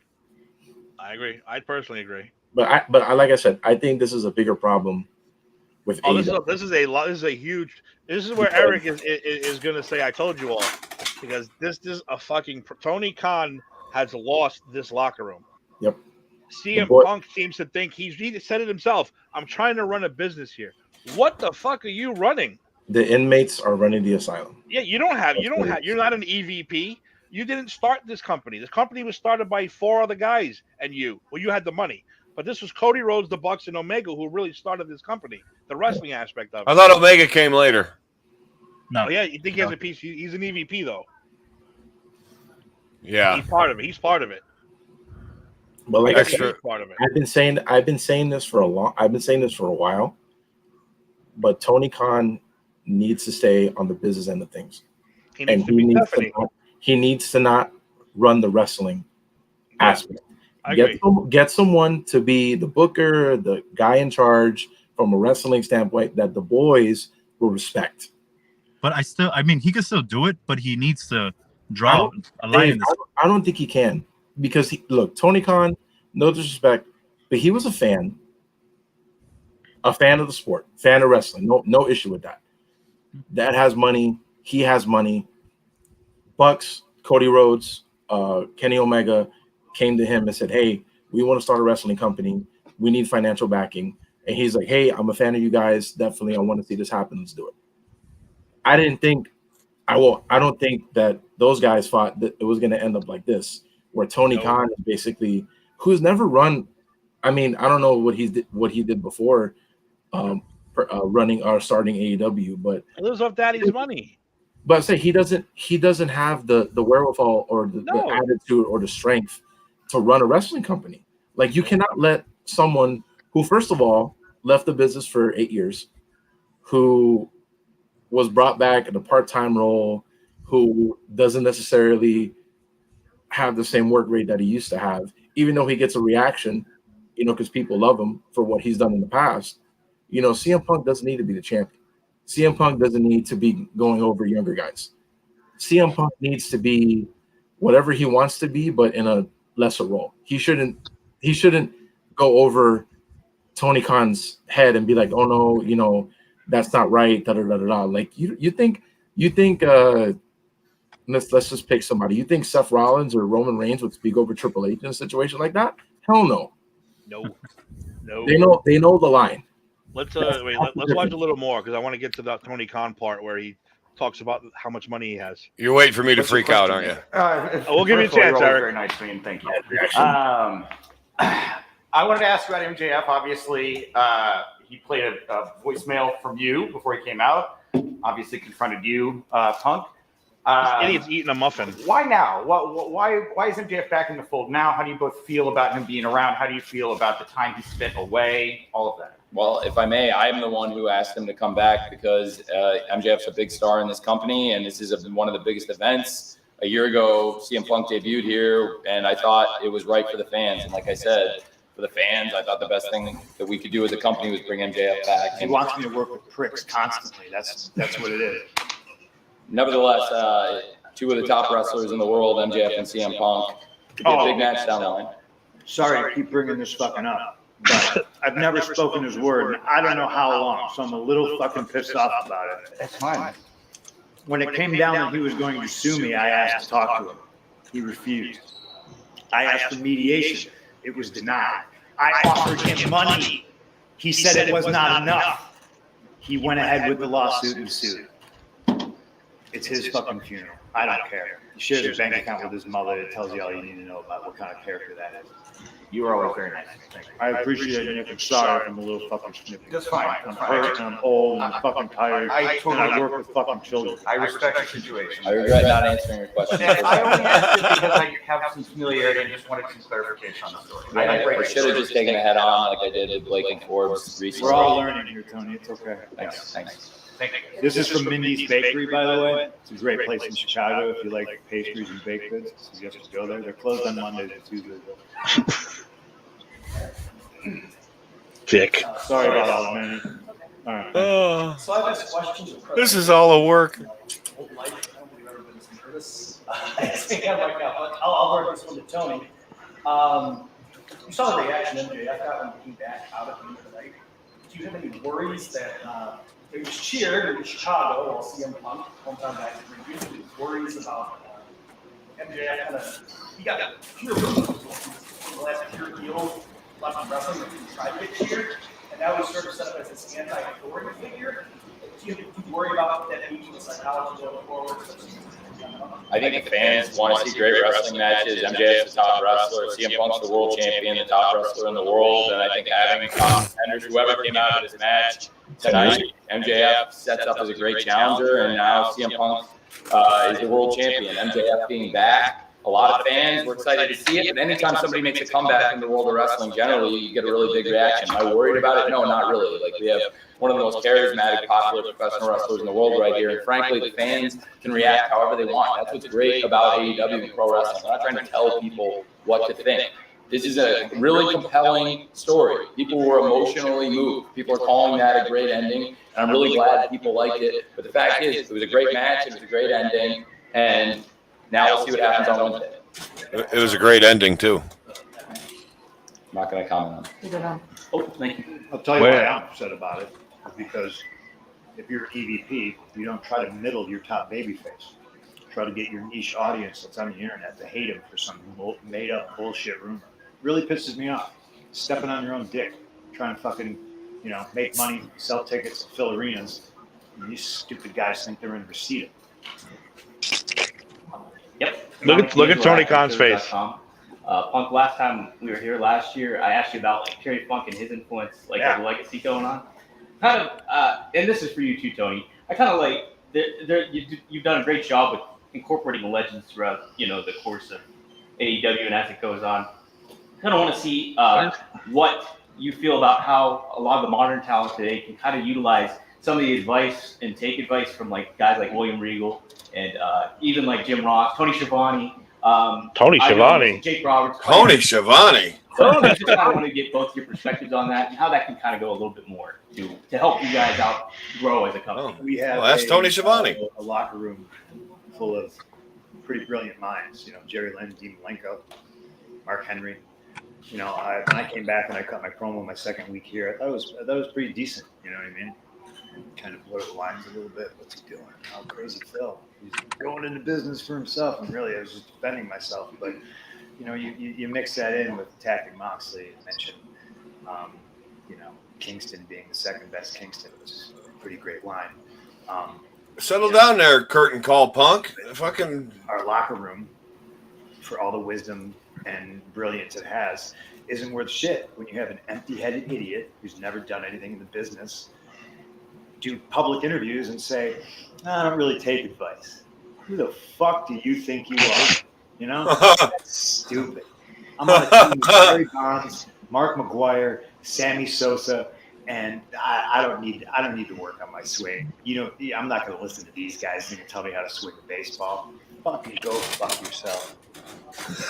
I personally agree. But I like I said, I think this is a bigger problem with Oh, AEW. this is a huge. This is where Eric is going to say, "I told you all," because this is a fucking. Tony Khan has lost this locker room. Yep. CM Punk seems to think he said it himself. I'm trying to run a business here. What the fuck are you running? The inmates are running the asylum. Yeah, you're not an EVP. You didn't start this company. This company was started by 4 other guys and you. Well, you had the money. But this was Cody Rhodes, the Bucks, and Omega who really started this company. The wrestling aspect of it. I thought Omega came later. No. Oh, yeah, you think he has a piece? He's an EVP though. Yeah, He's part of it. He's part of it. But like Extra. I said, He's part of it. I've been saying this for a while. But Tony Khan needs to stay on the business end of things. He needs to be Stephanie. He needs to not run the wrestling aspect. I agree. Get someone to be the booker, the guy in charge from a wrestling standpoint that the boys will respect. But he can still do it, but he needs to draw a line in this. I don't think he can because Tony Khan, no disrespect, but he was a fan of the sport, fan of wrestling. No issue with that. Dad has money. He has money. Bucks, Cody Rhodes, Kenny Omega came to him and said, "Hey, we want to start a wrestling company. We need financial backing." And he's like, "Hey, I'm a fan of you guys. Definitely, I want to see this happen. Let's do it." I don't think that those guys thought that it was going to end up like this, where Tony Khan is basically, who's never run. I mean, I don't know what he did before running or starting AEW, but He lives off daddy's money. But I say he doesn't have the wherewithal or the attitude or the strength to run a wrestling company. Like, you cannot let someone who, first of all, left the business for 8 years, who was brought back in a part-time role, who doesn't necessarily have the same work rate that he used to have, even though he gets a reaction, because people love him for what he's done in the past. CM Punk doesn't need to be the champion. CM Punk doesn't need to be going over younger guys. CM Punk needs to be whatever he wants to be, but in a lesser role. He shouldn't go over Tony Khan's head and be like, "Oh no, that's not right." Da da da da. Like you think let's just pick somebody. You think Seth Rollins or Roman Reigns would speak over Triple H in a situation like that? Hell no. No. They know the line. Let's watch a little more because I want to get to that Tony Khan part where he talks about how much money he has. You're waiting for me to freak out, aren't you? We'll give you a chance, Eric. Very nicely, and thank you. I wanted to ask you about MJF. Obviously, he played a voicemail from you before he came out. Obviously, confronted you, Punk. This idiot's eating a muffin. Why now? Why is MJF back in the fold now? How do you both feel about him being around? How do you feel about the time he spent away? All of that. Well, if I may, I'm the one who asked him to come back because MJF's a big star in this company, and this is one of the biggest events. A year ago, CM Punk debuted here, and I thought it was right for the fans. And like I said, for the fans, I thought the best thing that we could do as a company was bring MJF back. He wants me to work with pricks constantly. That's what it is. Nevertheless, two of the top wrestlers in the world, MJF and CM Punk, could be a big match down the line. Sorry to keep bringing this fucking up, but I've never spoken his word in I don't know how long, so I'm a little fucking pissed off about it. That's fine. When it came down that he was going to sue me, I asked to talk to him. He refused. I asked for mediation. It was denied. I offered him money. He said it was not enough. He went ahead with the lawsuit and sued. It's his fucking funeral. I don't care. He shares a bank account with his mother. It tells you all you need to know about what kind of character that is. You are always very nice. Thank you. I appreciate it, Nick. I'm sorry if I'm a little fucking snippy. That's fine. I'm hurt and I'm old and I'm fucking tired. And I work with fucking children. I respect your situation. I regret not answering your question. I only asked it because I have some familiarity and just wanted some clarification on the story. I should have just taken a head on like I did with Blake and Forbes recently. We're all learning here, Tony. It's okay. Thanks. Thank you. This is from Mindy's Bakery, by the way. It's a great place in Chicago if you like pastries and baked goods. So you have to go there. They're closed on Mondays and Tuesdays. Dick. Sorry about all that, man. All right. So I have this question. This is all a work. I don't believe I've ever been listening to this. I think I'm like, I'll work this one to Tony. You saw the reaction MJF got when he came back out at the end of the night. do you have any worries that it was cheered in Chicago while CM Punk, hometown guys, worries about MJF kind of, he got pure the last pure heel left in wrestling that he tried to get cheered, and now he's sort of set up as this anti-authority figure. Do you worry about that mutual psychology going forward? I think the fans want to see great wrestling matches. MJF's the top wrestler. CM Punk's the world champion, the top wrestler in the world. And I think having contenders, whoever came out of this match tonight, MJF sets up as a great challenger. And now CM Punk is the world champion. MJF being back. A lot of fans were excited to see it. But anytime somebody makes a comeback in the world of wrestling, generally, you get a really big reaction. Am I worried about it? No, not really. Like, we have one of the most charismatic, popular professional wrestlers in the world right here. And frankly, the fans can react however they want. That's what's great about AEW and pro wrestling. We're not trying to tell people what to think. This is a really compelling story. People were emotionally moved. People are calling that a great ending. And I'm really glad people liked it. But the fact is, it was a great match. It was a great ending. And now we'll see what happens on Wednesday. It was a great ending, too. I'm not going to comment on it. Oh, thank you. I'll tell you why I'm upset about it. Because if you're an EVP, you don't try to middle your top babyface. Try to get your niche audience that's on the internet to hate him for some made-up bullshit rumor. Really pisses me off. Stepping on your own dick, trying to fucking, make money, sell tickets, fill arenas, and these stupid guys think they're in Reseda. Yep. Look at Tony Khan's face. Punk, last time we were here last year, I asked you about Terry Funk and his influence, the legacy going on. Kind of, and this is for you too, Tony. I kind of like you've done a great job with incorporating legends throughout, the course of AEW and as it goes on. Kind of want to see what you feel about how a lot of the modern talent today can kind of utilize some of the advice and take advice from guys like William Regal and even like Jim Ross, Tony Schiavone. Jake Roberts. Tony Schiavone. So I just kind of want to get both your perspectives on that and how that can kind of go a little bit more to help you guys out grow as a company. We have that's Tony Schiavone. A locker room full of pretty brilliant minds. Jerry Lynn, Dean Malenko, Mark Henry. When I came back and I cut my promo my second week here, I thought it was pretty decent. You know what I mean? Kind of blurred the lines a little bit. What's he doing? How crazy Phil? He's going into business for himself, and really, I was just defending myself. But you mix that in with attacking Moxley and mention, Kingston being the second best Kingston, which is a pretty great line. Settle down there, curtain call punk. Fucking our locker room, for all the wisdom and brilliance it has, isn't worth shit when you have an empty-headed idiot who's never done anything in the business do public interviews and say, I don't really take advice. Who the fuck do you think you are? That's stupid. I'm on a team with Barry Bonds, Mark McGuire, Sammy Sosa, and I don't need to work on my swing. I'm not going to listen to these guys who can tell me how to swing a baseball. Fucking go fuck yourself.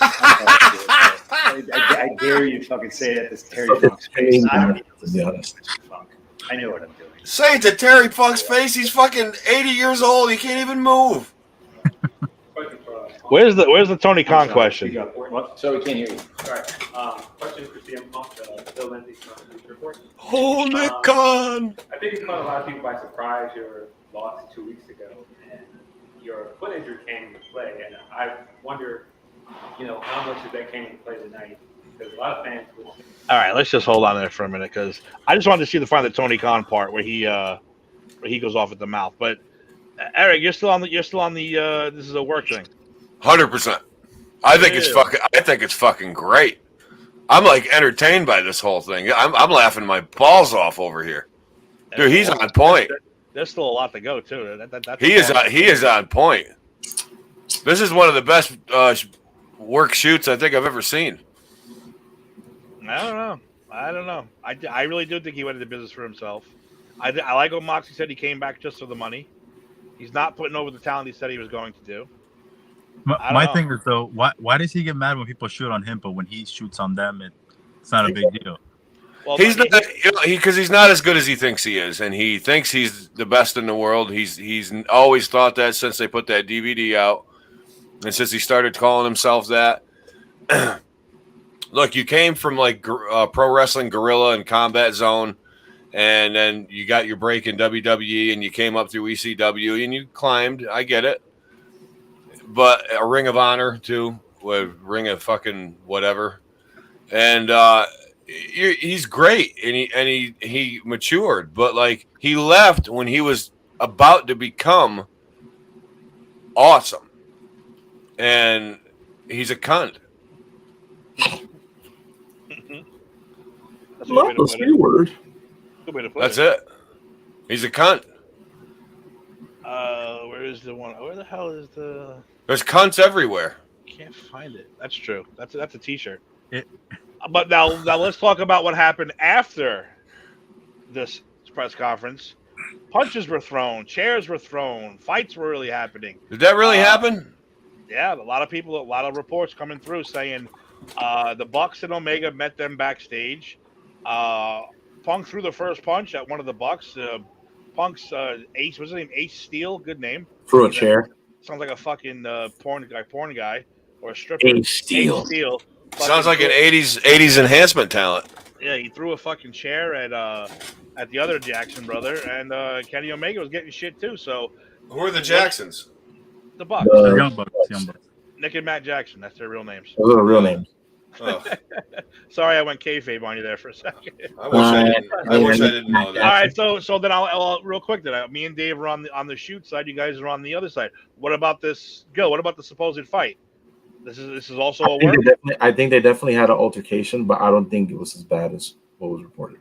I dare you to fucking say that to Terry Funk's face. I don't need to listen to Mr. Funk. I know what I'm doing. Say it to Terry Funk's face. He's fucking 80 years old. He can't even move. Where's the Tony Khan question? So we can't hear you. Sorry. Question for CM Punk, Bill Lindsay from the News Report. Oh, Nick Khan. I think it caught a lot of people by surprise your loss 2 weeks ago, and your foot injury came into play. And I wonder, how much of that came into play tonight? Because a lot of fans would. All right, let's just hold on there for a minute because I just wanted to see the Tony Khan part where he goes off at the mouth. But Eric, you're still on the this is a work thing. 100%. I think it's fucking great. I'm entertained by this whole thing. I'm laughing my balls off over here, dude. He's on point. There's still a lot to go too. He is on point. This is one of the best work shoots I think I've ever seen. I don't know. I really do think he went into business for himself. I like what Moxie said. He came back just for the money. He's not putting over the talent he said he was going to do. My thing is though, why does he get mad when people shoot on him, but when he shoots on them, it's not a big deal? Well, he's not because he's not as good as he thinks he is, and he thinks he's the best in the world. He's always thought that since they put that DVD out, and since he started calling himself that. Look, you came from Pro Wrestling Guerrilla and Combat Zone, and then you got your break in WWE, and you came up through ECW, and you climbed. I get it, but a Ring of Honor too, with Ring of fucking whatever, and he's great, and he matured, but like he left when he was about to become awesome, and he's a cunt. That's a good way Not to the put C it. word. Good way to put That's it. it. He's a cunt. Where is the one? Where the hell is the? There's cunts everywhere. Can't find it. That's true. That's a T-shirt. It- But now let's talk about what happened after this press conference. Punches were thrown, chairs were thrown, fights were really happening. Did that really happen? Yeah, a lot of reports coming through saying the Bucks and Omega met them backstage. Punk threw the first punch at one of the Bucks. Punk's Ace, what's his name? Ace Steel, good name. Through a chair. Sounds like a fucking porn guy or a stripper. Ace Steel. Ace Steel. Sounds like an 80s enhancement talent. Yeah, he threw a fucking chair at the other Jackson brother, and Kenny Omega was getting shit too. So Who are the Jacksons? the Bucks, The Young Bucks. Young Bucks. Nick and Matt Jackson, that's their real names. Those are the real names. Oh, Sorry, I went kayfabe on you there for a second. I wish I didn't know that. All right, so then I'll real quick. Then me and Dave are on the shoot side. You guys are on the other side. What about this? Gil, what about the supposed fight? This is also a work. I think they definitely had an altercation, but I don't think it was as bad as what was reported.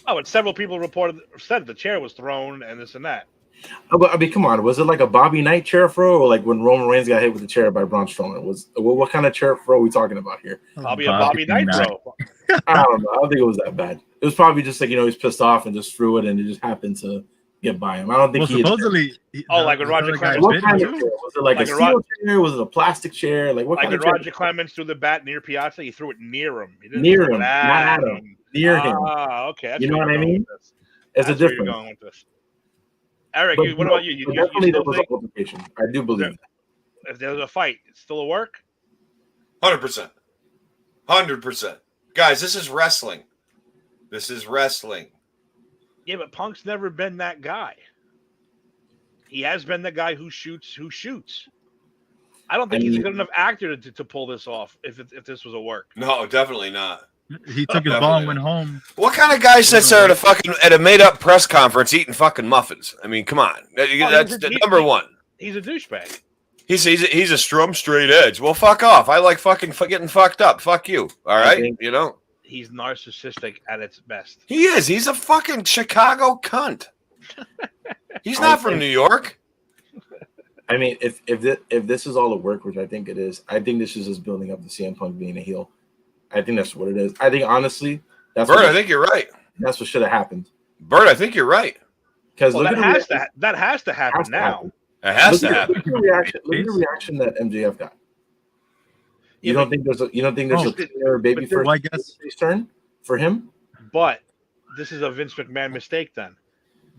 Oh, but several people said the chair was thrown and this and that. Oh, but I mean, come on, was it like a Bobby Knight chair throw, or like when Roman Reigns got hit with the chair by Braun Strowman? What kind of chair throw are we talking about here? Probably a Bobby Knight throw. I don't know. I don't think it was that bad. It was probably just like, he's pissed off and just threw it, and it just happened to get by him. I don't think Well, he. supposedly. Like when Roger the guy Clemens What bit kind him. of chair? Was it like Like a a steel chair? Was it a plastic chair? Like what Like kind when of chair? Roger Clemens threw the bat near Piazza, he threw it near him. He didn't Near throw him, it not at him. Near him. Ah, okay. That's You know where what I you're going mean? with this. It's a That's where you're difference. going with this. Eric, But, what about you? You definitely there still was an think altercation. I do believe that. if there's a fight, it's still a work? 100%. 100%. Guys, this is wrestling. This is wrestling. Yeah, but Punk's never been that guy. He has been the guy who shoots. I don't think he's a good enough actor to pull this off if this was a work. No, definitely not. He took his ball and went home. What kind of guy sits there at a made-up press conference eating fucking muffins? I mean, come on. That's number one. He's a douchebag. He's a strum straight edge. Well, fuck off. I like fucking getting fucked up. Fuck you. All right? He's narcissistic at its best. He is. He's a fucking Chicago cunt. He's not from New York. I mean, if this is all a work, which I think it is, I think this is just building up to CM Punk being a heel. I think that's what it is. I think honestly, Bert, I think you're right. That's what should have happened. Bert, I think you're right. Because that has to happen now. It has to happen. Look at the reaction that MJF got. You don't think there's a clear baby first turn for him? But this is a Vince McMahon mistake. Then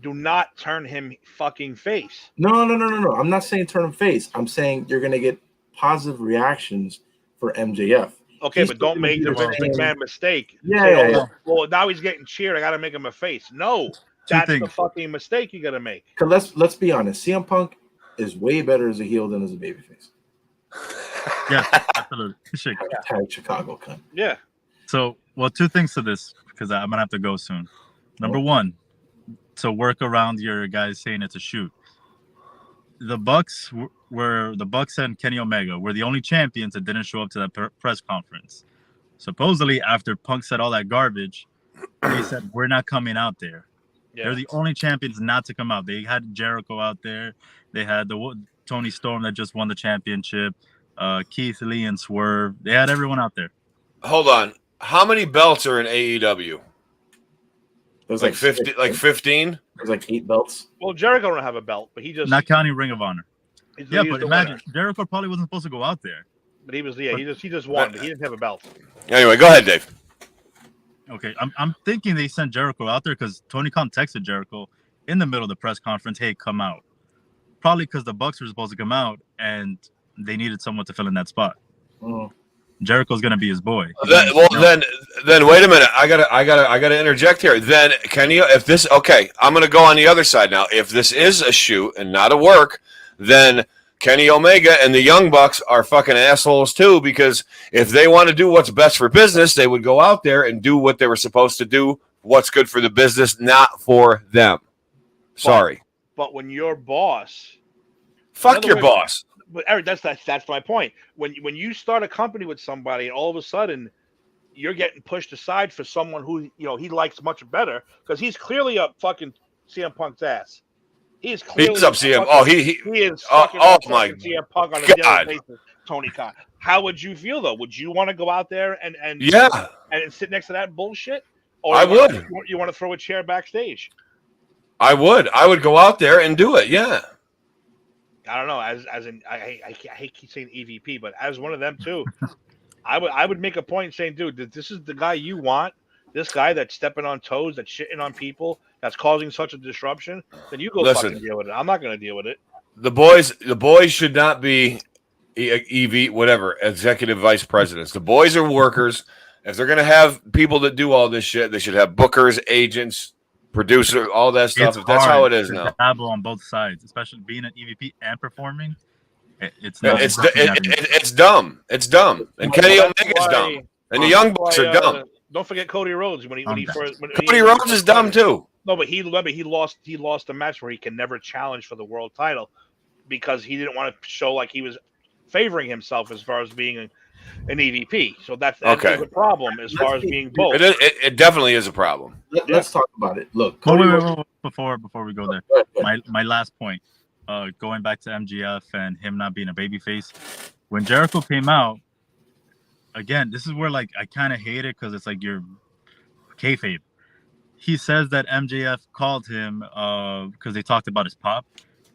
do not turn him fucking face. No. I'm not saying turn him face. I'm saying you're gonna get positive reactions for MJF. Okay, but don't make the Vince McMahon mistake. Yeah. Well, now he's getting cheered. I got to make him a face. No, that's the fucking mistake you got to make. Because let's be honest. CM Punk is way better as a heel than as a babyface. Yeah, absolutely. Chicago cunt. Yeah. So, two things to this because I'm gonna have to go soon. Number one, to work around your guys saying it's a shoot. The Bucks and Kenny Omega were the only champions that didn't show up to that press conference. Supposedly, after Punk said all that garbage, they said we're not coming out there. Yeah. They're the only champions not to come out. They had Jericho out there. They had the Tony Storm that just won the championship. Keith Lee and Swerve. They had everyone out there. Hold on. How many belts are in AEW? There's like 50, like 15. There's like 8 belts. Well, Jericho don't have a belt, but he just not counting Ring of Honor. Yeah, but imagine winner. Jericho probably wasn't supposed to go out there. But he was, he just won. But he didn't have a belt. Anyway, go ahead, Dave. Okay, I'm thinking they sent Jericho out there because Tony Khan texted Jericho in the middle of the press conference, "Hey, come out." Probably because the Bucks were supposed to come out and they needed someone to fill in that spot. Oh. Jericho's gonna be his boy. Then wait a minute. I gotta interject here. Then Kenny, if this I'm gonna go on the other side now. If this is a shoot and not a work, then Kenny Omega and the Young Bucks are fucking assholes too, because if they want to do what's best for business, they would go out there and do what they were supposed to do, what's good for the business, not for them. Sorry. But when your boss... Fuck your boss. But Eric, that's my point. When you start a company with somebody and all of a sudden you're getting pushed aside for someone who he likes much better, because he's clearly up fucking CM Punk's ass. He's up CM. He is fucking up my CM Punk on a God. daily basis. Tony Khan. How would you feel though? Would you want to go out there and sit next to that bullshit? Or I would. You want to throw a chair backstage? I would go out there and do it. Yeah. I don't know. I hate keep saying EVP, but as one of them too, I would make a point saying, dude, this is the guy you want. This guy that's stepping on toes, that's shitting on people, that's causing such a disruption. Then you go fucking deal with it. I'm not going to deal with it. The boys should not be EV whatever executive vice presidents. The boys are workers. If they're going to have people that do all this shit, they should have bookers, agents, producer, all that stuff. If that's how it is now. Dabble on both sides, especially being an EVP and performing. It's dumb. It's dumb. And Kenny Omega's dumb. And the Young Bucks are dumb. Don't forget Cody Rhodes Cody Rhodes is dumb too. No, but he lost a match where he can never challenge for the world title because he didn't want to show like he was favoring himself as far as being an EVP. So that's a problem as far as being both. It definitely is a problem. Let's talk about it. Look, wait, before we go there, my last point, going back to MJF and him not being a babyface, when Jericho came out. Again, this is where like I kind of hate it because it's like you're kayfabe. He says that MJF called him because they talked about his pop,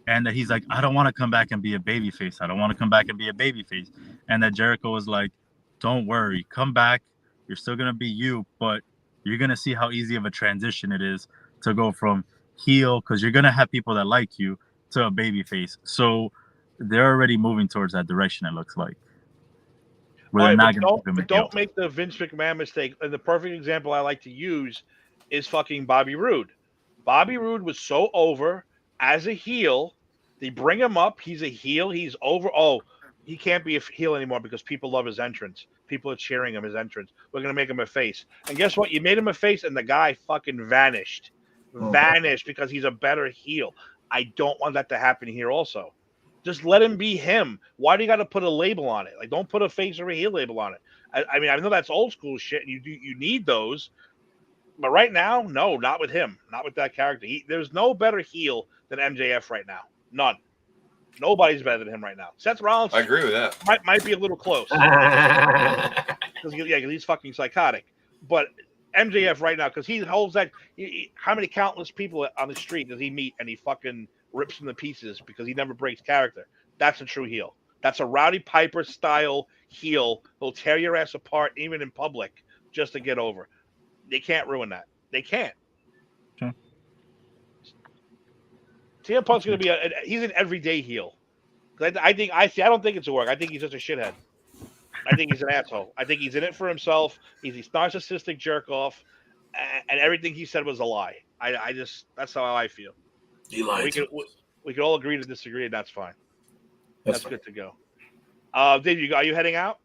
and that he's like, I don't want to come back and be a babyface. I don't want to come back and be a babyface. And that Jericho was like, don't worry, come back. You're still gonna be you, but you're gonna see how easy of a transition it is to go from heel, because you're gonna have people that like you, to a babyface. So they're already moving towards that direction. It looks like. Right, don't make the Vince McMahon mistake. And the perfect example I like to use is fucking Bobby Roode. Bobby Roode was so over as a heel. They bring him up. He's a heel. He's over. Oh, he can't be a heel anymore because people love his entrance. People are cheering him his entrance. We're going to make him a face. And guess what? You made him a face and the guy fucking vanished. Vanished because he's a better heel. I don't want that to happen here also. Just let him be him. Why do you got to put a label on it? Like, don't put a face or a heel label on it. I mean, I know that's old school shit, and you need those. But right now, no, not with him. Not with that character. There's no better heel than MJF right now. None. Nobody's better than him right now. Seth Rollins, I agree with that. Might be a little close. Because he's fucking psychotic. But MJF right now, because he holds that. How many countless people on the street does he meet, and he fucking rips them to pieces because he never breaks character? That's a true heel. That's a Rowdy Piper style heel. He'll tear your ass apart even in public just to get over. They can't ruin that. They can't. Okay. CM Punk's going to be he's an everyday heel. I don't think it's a work. I think he's just a shithead. I think he's an asshole. I think he's in it for himself. He's a narcissistic jerk off, and everything he said was a lie. That's how I feel. We could all agree to disagree, and that's fine. That's good to go. Dave, are you heading out?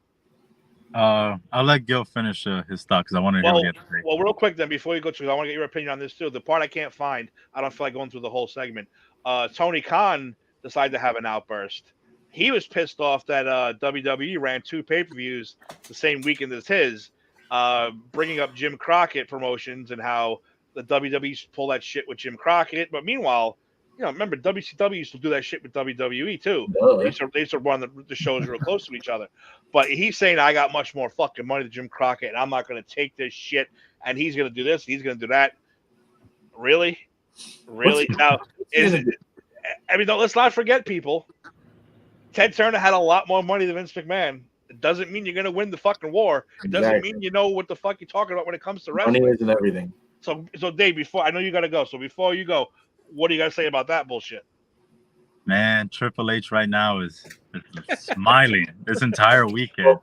I'll let Gil finish his thought because I want to hear what he had to say. Well, real quick then, before you go to, I want to get your opinion on this too. The part I can't find, I don't feel like going through the whole segment. Tony Khan decided to have an outburst. He was pissed off that WWE ran 2 pay-per-views the same weekend as his, bringing up Jim Crockett Promotions and how the WWE pull that shit with Jim Crockett. But meanwhile, remember WCW used to do that shit with WWE too. They used to run the shows real close to each other. But he's saying I got much more fucking money than Jim Crockett, and I'm not going to take this shit. And he's going to do this, he's going to do that. Really? Now, let's not forget, people. Ted Turner had a lot more money than Vince McMahon. It doesn't mean you're going to win the fucking war. It doesn't mean you know what the fuck you're talking about when it comes to wrestling. Money isn't everything. So Dave, I know you got to go. So before you go, what do you got to say about that bullshit? Man, Triple H right now is smiling this entire weekend.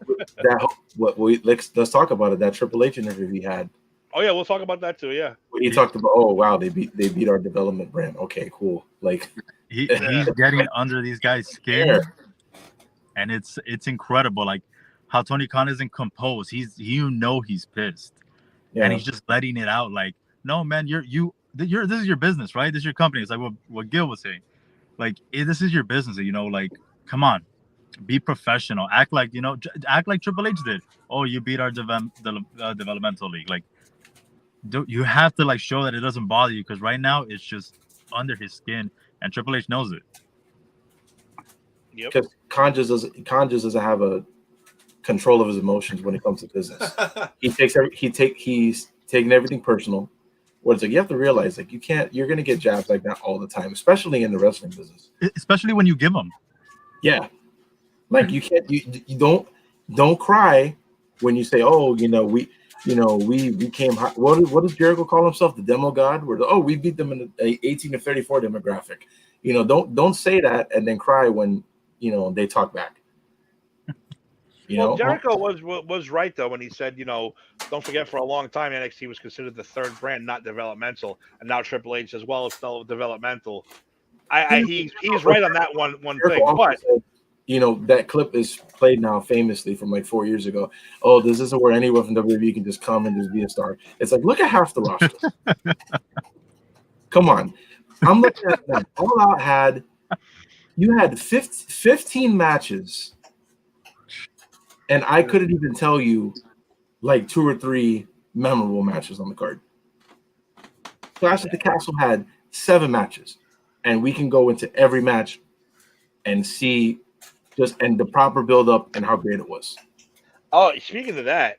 Let's talk about it. That Triple H interview he had. Oh yeah, we'll talk about that too. Yeah. He talked about, oh wow, they beat our development brand. Okay, cool. Like he's getting under these guys' skin, and it's incredible. Like how Tony Khan isn't composed. He's pissed, and he's just letting it out. Like, no man, you're this is your business, right? This is your company. It's like what Gil was saying. Like, this is your business, you know. Like, come on, be professional. Act like act like Triple H did. Oh, you beat our developmental league. Like, you have to like show that it doesn't bother you, because right now it's just under his skin, and Triple H knows it. Yep. Because Khan just doesn't have a control of his emotions when it comes to business. He's taking everything personal. What it's like, you have to realize, like, you're gonna get jabs like that all the time, especially in the wrestling business. Especially when you give them. Yeah, like you can't, you don't cry when you say, oh, we came high. What does Jericho call himself? The demo god? We beat them in the 18 to 34 demographic. Don't say that and then cry when they talk back. Jericho was right though when he said, don't forget, for a long time NXT was considered the third brand, not developmental, and now Triple H as well is still developmental. He's right on that one thing, but that clip is played now famously from like 4 years ago. Oh, this isn't where anyone from WWE can just come and just be a star. It's like, look at half the roster. Come on, I'm looking at that. All Out had 15 matches. And I couldn't even tell you like 2 or 3 memorable matches on the card. Clash at the Castle had 7 matches, and we can go into every match and see and the proper build up and how great it was. Oh, speaking of that,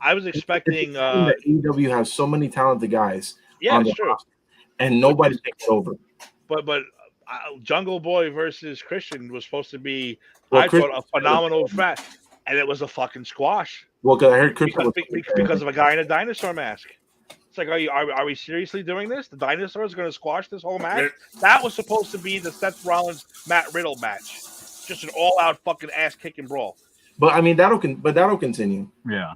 I was expecting AEW has so many talented guys. Yeah, it's true. Roster, and nobody takes it over. But Jungle Boy versus Christian was supposed to be, I thought, a phenomenal match, and it was a fucking squash. Well, because I heard Christian because of a guy in a dinosaur mask. It's like, are we seriously doing this? The dinosaur is going to squash this whole match? That was supposed to be the Seth Rollins Matt Riddle match, just an all-out fucking ass-kicking brawl. But I mean, that'll continue. Yeah.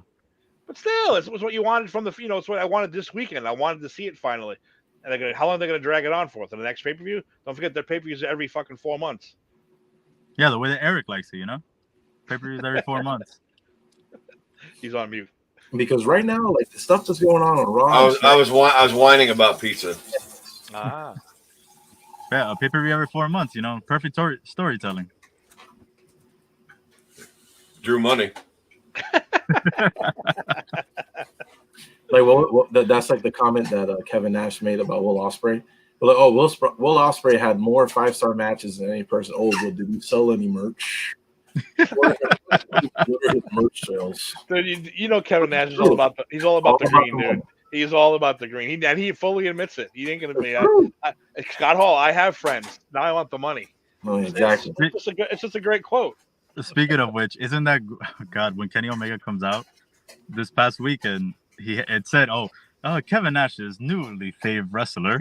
But still, it was what you wanted from it's what I wanted this weekend. I wanted to see it finally. And how long are they going to drag it on for? To the next pay-per-view? Don't forget their pay-per-views every fucking 4 months. Yeah, the way that Eric likes it, pay-per-views every 4 months. He's on mute. Because right now, like the stuff that's going on Raw, I was whining about pizza. Ah. Yeah, a pay-per-view every 4 months. Perfect storytelling. Drew money. Like, that's like the comment that Kevin Nash made about Will Ospreay. Like, oh, Will Ospreay had more 5-star matches than any person. Oh, did he sell any merch? What are his merch sales? Dude, Kevin Nash is all about the green, dude. He's all about the green. He fully admits it. He ain't gonna be. Scott Hall, I have friends. Now I want the money. Oh, exactly. It's just a great quote. Speaking of which, isn't that God? When Kenny Omega comes out this past weekend, it said, Kevin Nash's newly favorite wrestler.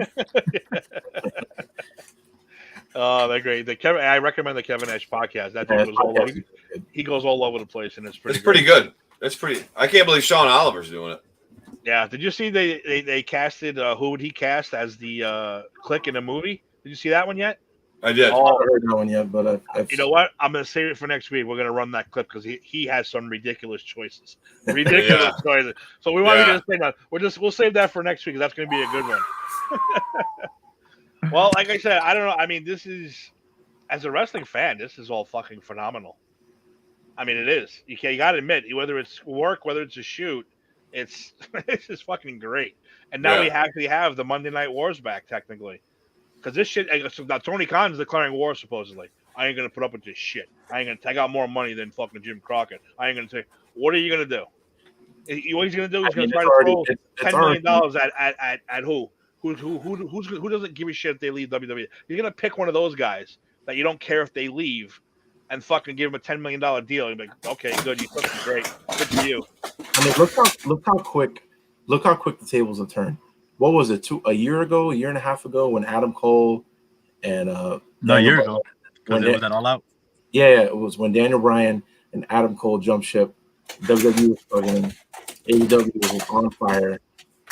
Oh, they're great. I recommend the Kevin Nash podcast. That dude goes all over. He goes all over the place, and it's pretty good. It's pretty. I can't believe Sean Oliver's doing it. Yeah. Did you see they casted who would he cast as the Click in the movie? Did you see that one yet? I did. I haven't heard that one yet, but you know what? I'm gonna save it for next week. We're gonna run that clip because he has some ridiculous choices. Ridiculous choices. So we want to say that. We'll save that for next week. That's gonna be a good one. Well, like I said, I don't know. I mean, this is, as a wrestling fan, this is all fucking phenomenal. I mean, it is. You got to admit, whether it's work, whether it's a shoot, it's just fucking great. And now we actually have the Monday Night Wars back, technically. Because this shit, so now Tony Khan's declaring war, supposedly. I ain't going to put up with this shit. I ain't going to take out more money than fucking Jim Crockett. I ain't going to take, what are you going to do? What he's going to do is going to try to throw $10 million at who? Who doesn't give a shit if they leave WWE? You're going to pick one of those guys that you don't care if they leave and fucking give him a $10 million deal. And be like, okay, good. You took it, great. Good for you. I mean, look how quick the tables have turned. What was it? A year and a half ago when Adam Cole And No, a Daniel year Bryan- ago, when because it was at All Out. yeah, it was when Daniel Bryan and Adam Cole jumped ship. WWE was struggling. AEW was on fire.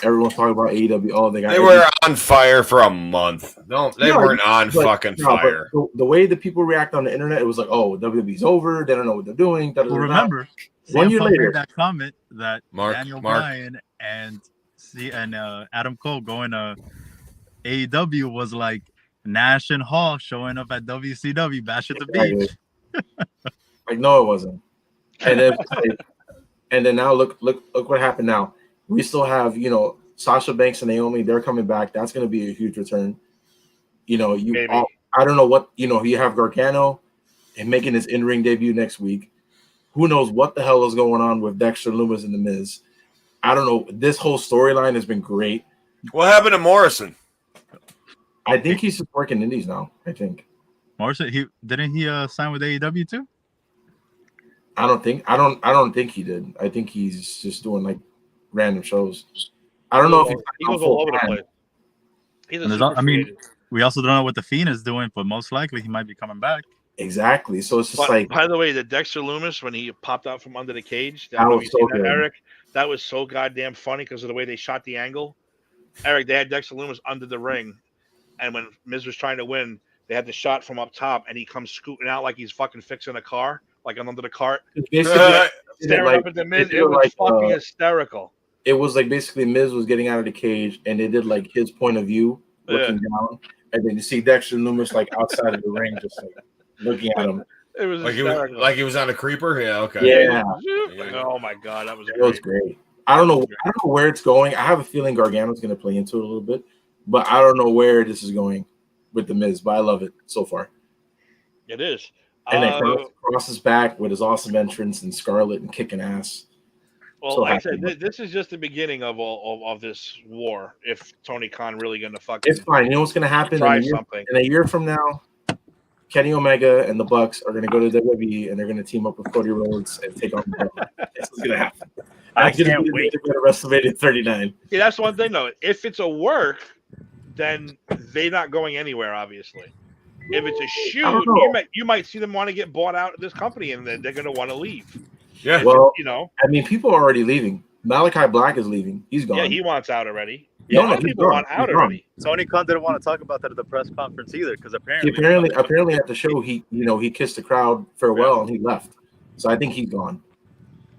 Everyone's talking about AEW. Oh, they got They were on fire for a month. No, they No, weren't on but- fucking no, but fire. the way that people react on the internet, it was like, oh, WWE's over. They don't know what they're doing. Well, remember, 1 CM year Punk later, made that comment that Daniel Mark. Bryan and Adam Cole going to AEW was like Nash and Hall showing up at WCW Bash at the Exactly. Beach. like, no, it wasn't. And then, and then now look what happened. Now we still have Sasha Banks and Naomi. They're coming back. That's going to be a huge return. Maybe. I don't know what you have Gargano and making his in-ring debut next week. Who knows what the hell is going on with Dexter Lumis and The Miz? I don't know. This whole storyline has been great. What happened to Morrison? I think he's just working indies now. I think. Morrison, didn't he sign with AEW too? I don't think he did. I think he's just doing like random shows. I don't know if he goes all over the place. He's a And there's super I mean, free agent. we also don't know what the Fiend is doing, but most likely he might be coming back. Exactly. So it's just But, like by the way, the Dexter Loomis when he popped out from under the cage, That was you so seen that, good. Eric, that was so goddamn funny because of the way they shot the angle. Eric, they had Dexter Loomis under the ring, and when Miz was trying to win, they had the shot from up top, and he comes scooting out like he's fucking fixing a car, like under the cart, basically staring like- up at the Miz. they It did was like, fucking hysterical. it was like basically Miz was getting out of the cage, and they did like his point of view looking down, and then you see Dexter Lumis like outside of the ring, just like looking at him. It was Like he was, hysterical. like he was on a creeper? Yeah, okay. Yeah, Oh my god, that was it was great. great. I don't know where it's going. I have a feeling Gargano's going to play into it a little bit, but I don't know where this is going with the Miz. But I love it so far. It is. And then Cross is back with his awesome entrance and Scarlett and kicking ass. Well, So like I happy. said, this is just the beginning of all of this war. If Tony Khan really going to fucking It's fine. You know what's going to happen try in something. a year from now? Kenny Omega and the Bucks are going to go to WWE and they're going to team up with Cody Rhodes and take on the Bucks. That's what's going to happen. I That's gonna can't be the wait. main event of WrestleMania 39. Yeah, that's one thing though. If it's a work, then they're not going anywhere. Obviously, if it's a I don't shoot, know. you might see them want to get bought out of this company, and then they're going to want to leave. Yeah. Well, You know, I mean, people are already leaving. Malachi Black is leaving. He's gone. yeah, he wants out already. No, a lot of he's people gone. want out He's gone. already. Tony Khan didn't want to talk about that at the press conference either, because He apparently at the show he kissed the crowd farewell and he left. So I think he's gone.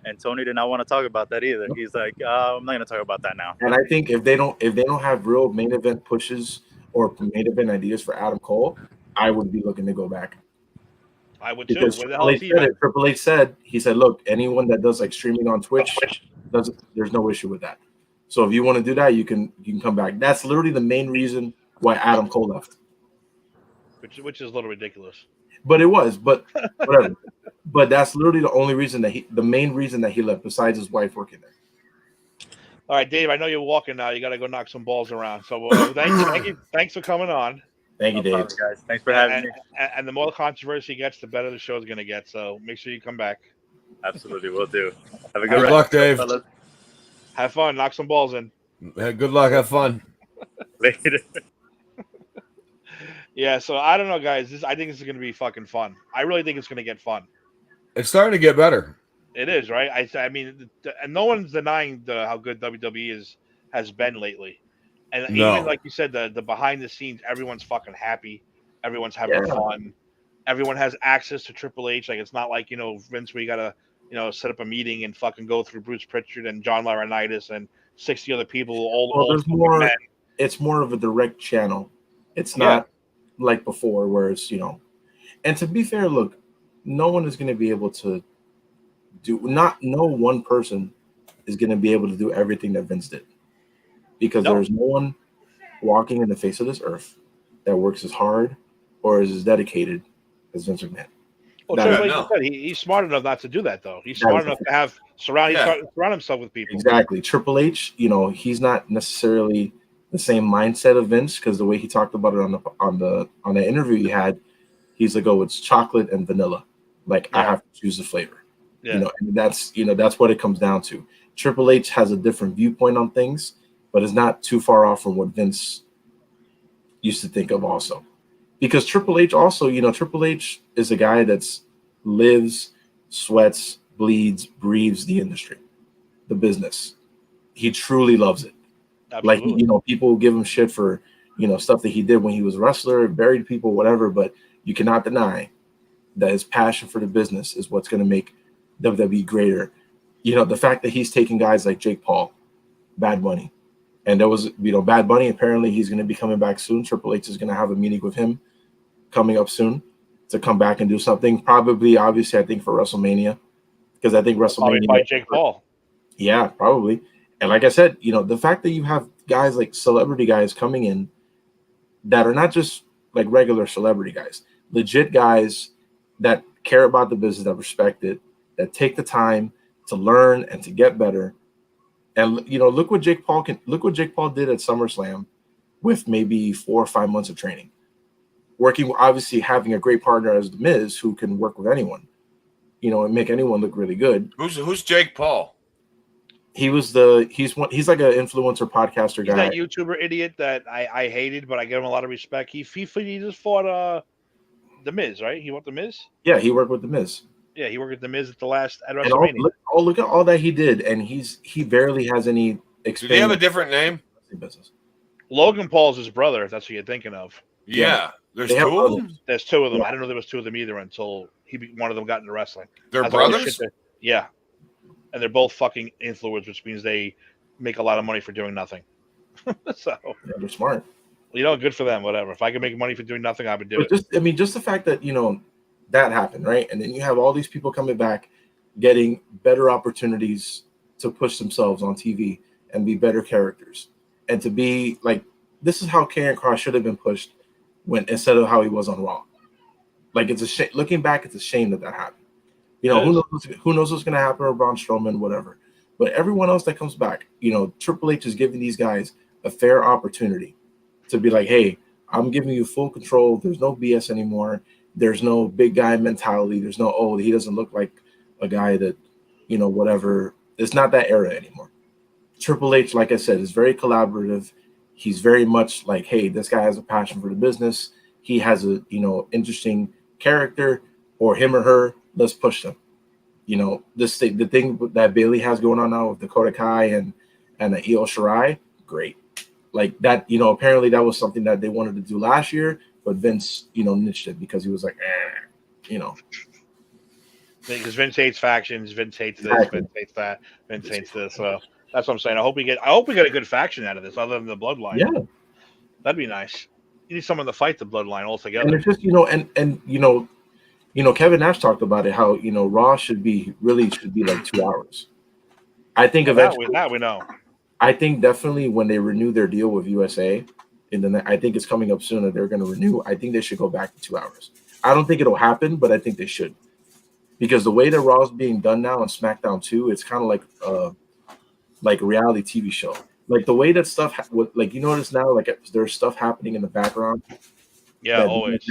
and Tony did not want to talk about that either. He's like, I'm not going to talk about that now. And I think if they don't have real main event pushes or main event ideas for Adam Cole, I would be looking to go back. I would too. Because Where the hell is he? Triple H said, look, anyone that does like streaming on Twitch, there's no issue with that. So if you want to do that, you can come back. That's literally the main reason why Adam Cole left. Which is a little ridiculous. But it was, but whatever. But that's literally the main reason that he left, besides his wife working there. All right, Dave. I know you're walking now. You got to go knock some balls around. So thanks for coming on. Thank you, No problem, Dave. guys. Thanks for having me. And the more controversy gets, the better the show's going to get. So make sure you come back. Absolutely, will do. Have a Good good luck, Dave. fellas. Have fun. Knock some balls in. Good luck. Have fun. Later. Yeah. So I don't know, guys. I think this is going to be fucking fun. I really think it's going to get fun. It's starting to get better. It is, right? I mean, and no one's denying how good WWE has been lately. And No. even like you said, the behind the scenes, everyone's fucking happy. Everyone's having Yeah. fun. Everyone has access to Triple H. Like it's not like Vince, where you gotta set up a meeting and fucking go through Bruce Pritchard and John Laurinaitis and 60 other people. There's more. men. It's more of a direct channel. It's not like before, where it's And to be fair, look, no one is going to be able to no one person is going to be able to do everything that Vince did, because there's no one walking in the face of this earth that works as hard or is as dedicated as Vince McMahon. Well, No, Triple H no. said he's smart enough not to do that, though. He's That smart is- enough to have surround himself with people. Exactly. Triple H, he's not necessarily the same mindset of Vince, because the way he talked about it on the interview he had, he's like, oh, it's chocolate and vanilla. Like I have to choose the flavor. Yeah. And that's what it comes down to. Triple H has a different viewpoint on things, but it's not too far off from what Vince used to think of also. because Triple H also, Triple H is a guy that's lives, sweats, bleeds, breathes the industry, the business. He truly loves it. Absolutely. Like, people give him shit for, stuff that he did when he was a wrestler, buried people, whatever, but you cannot deny that his passion for the business is what's going to make WWE greater. The fact that he's taking guys like Jake Paul, Bad Bunny, and there was, Bad Bunny, apparently he's going to be coming back soon. Triple H is going to have a meeting with him coming up soon to come back and do something. Probably, obviously, I think for WrestleMania, because I think Probably WrestleMania. by Jake Paul. Yeah, probably. And like I said, the fact that you have guys like celebrity guys coming in that are not just like regular celebrity guys, legit guys that care about the business, that respect it, that take the time to learn and to get better. And look what Jake Paul did at SummerSlam with maybe 4 or 5 months of training. Working, obviously, having a great partner as The Miz who can work with anyone, and make anyone look really good. Who's Jake Paul? He's like an influencer podcaster guy. He's that YouTuber idiot that I hated, but I give him a lot of respect. He just fought The Miz, right? He fought The Miz? Yeah, he worked with The Miz. Yeah, he worked with The Miz at WrestleMania. And look at all that he did, and he barely has any experience. Do they have a different name? Business. Logan Paul's his brother, if that's what you're thinking of. Yeah. There's 2 of them? There's 2 of them. Yeah. I didn't know there was 2 of them either until one of them got into wrestling. They're brothers? Yeah. And they're both fucking influencers, which means they make a lot of money for doing nothing. So Yeah, they're smart. good for them, whatever. If I could make money for doing nothing, I would do it. Just the fact that, that happened, right? And then you have all these people coming back, getting better opportunities to push themselves on TV and be better characters. And to be like, this is how Karrion Kross should have been pushed instead of how he was on Raw. Like, it's a shame. Looking back, it's a shame that happened. Who knows what's going to happen with Braun Strowman, whatever. But everyone else that comes back, Triple H is giving these guys a fair opportunity to be like, hey, I'm giving you full control. There's no BS anymore. There's no big guy mentality. There's no, he doesn't look like a guy that, whatever. It's not that era anymore. Triple H, like I said, is very collaborative. He's very much like, hey, this guy has a passion for the business. He has a, interesting character, or him or her, let's push them. The thing that Bailey has going on now with Dakota Kai and the Io Shirai, great. Like that, apparently that was something that they wanted to do last year, but Vince, niched it because he was like, Because Vince hates factions, Vince hates this, Exactly. Vince hates that, Vince hates this. So that's what I'm saying. I hope we get a good faction out of this, other than the Bloodline. Yeah. That'd be nice. You need someone to fight the Bloodline And altogether. it's just, Kevin Nash talked about it, how, Raw should be like 2 hours. I think eventually, That we know. I think definitely when they renew their deal with USA, I think it's coming up soon that they're going to renew. I think they should go back to 2 hours. I don't think it'll happen, but I think they should, because the way that Raw is being done now and SmackDown too, it's kind of like a reality TV show. Like the way that stuff, like you notice now, like there's stuff happening in the background. Yeah, always.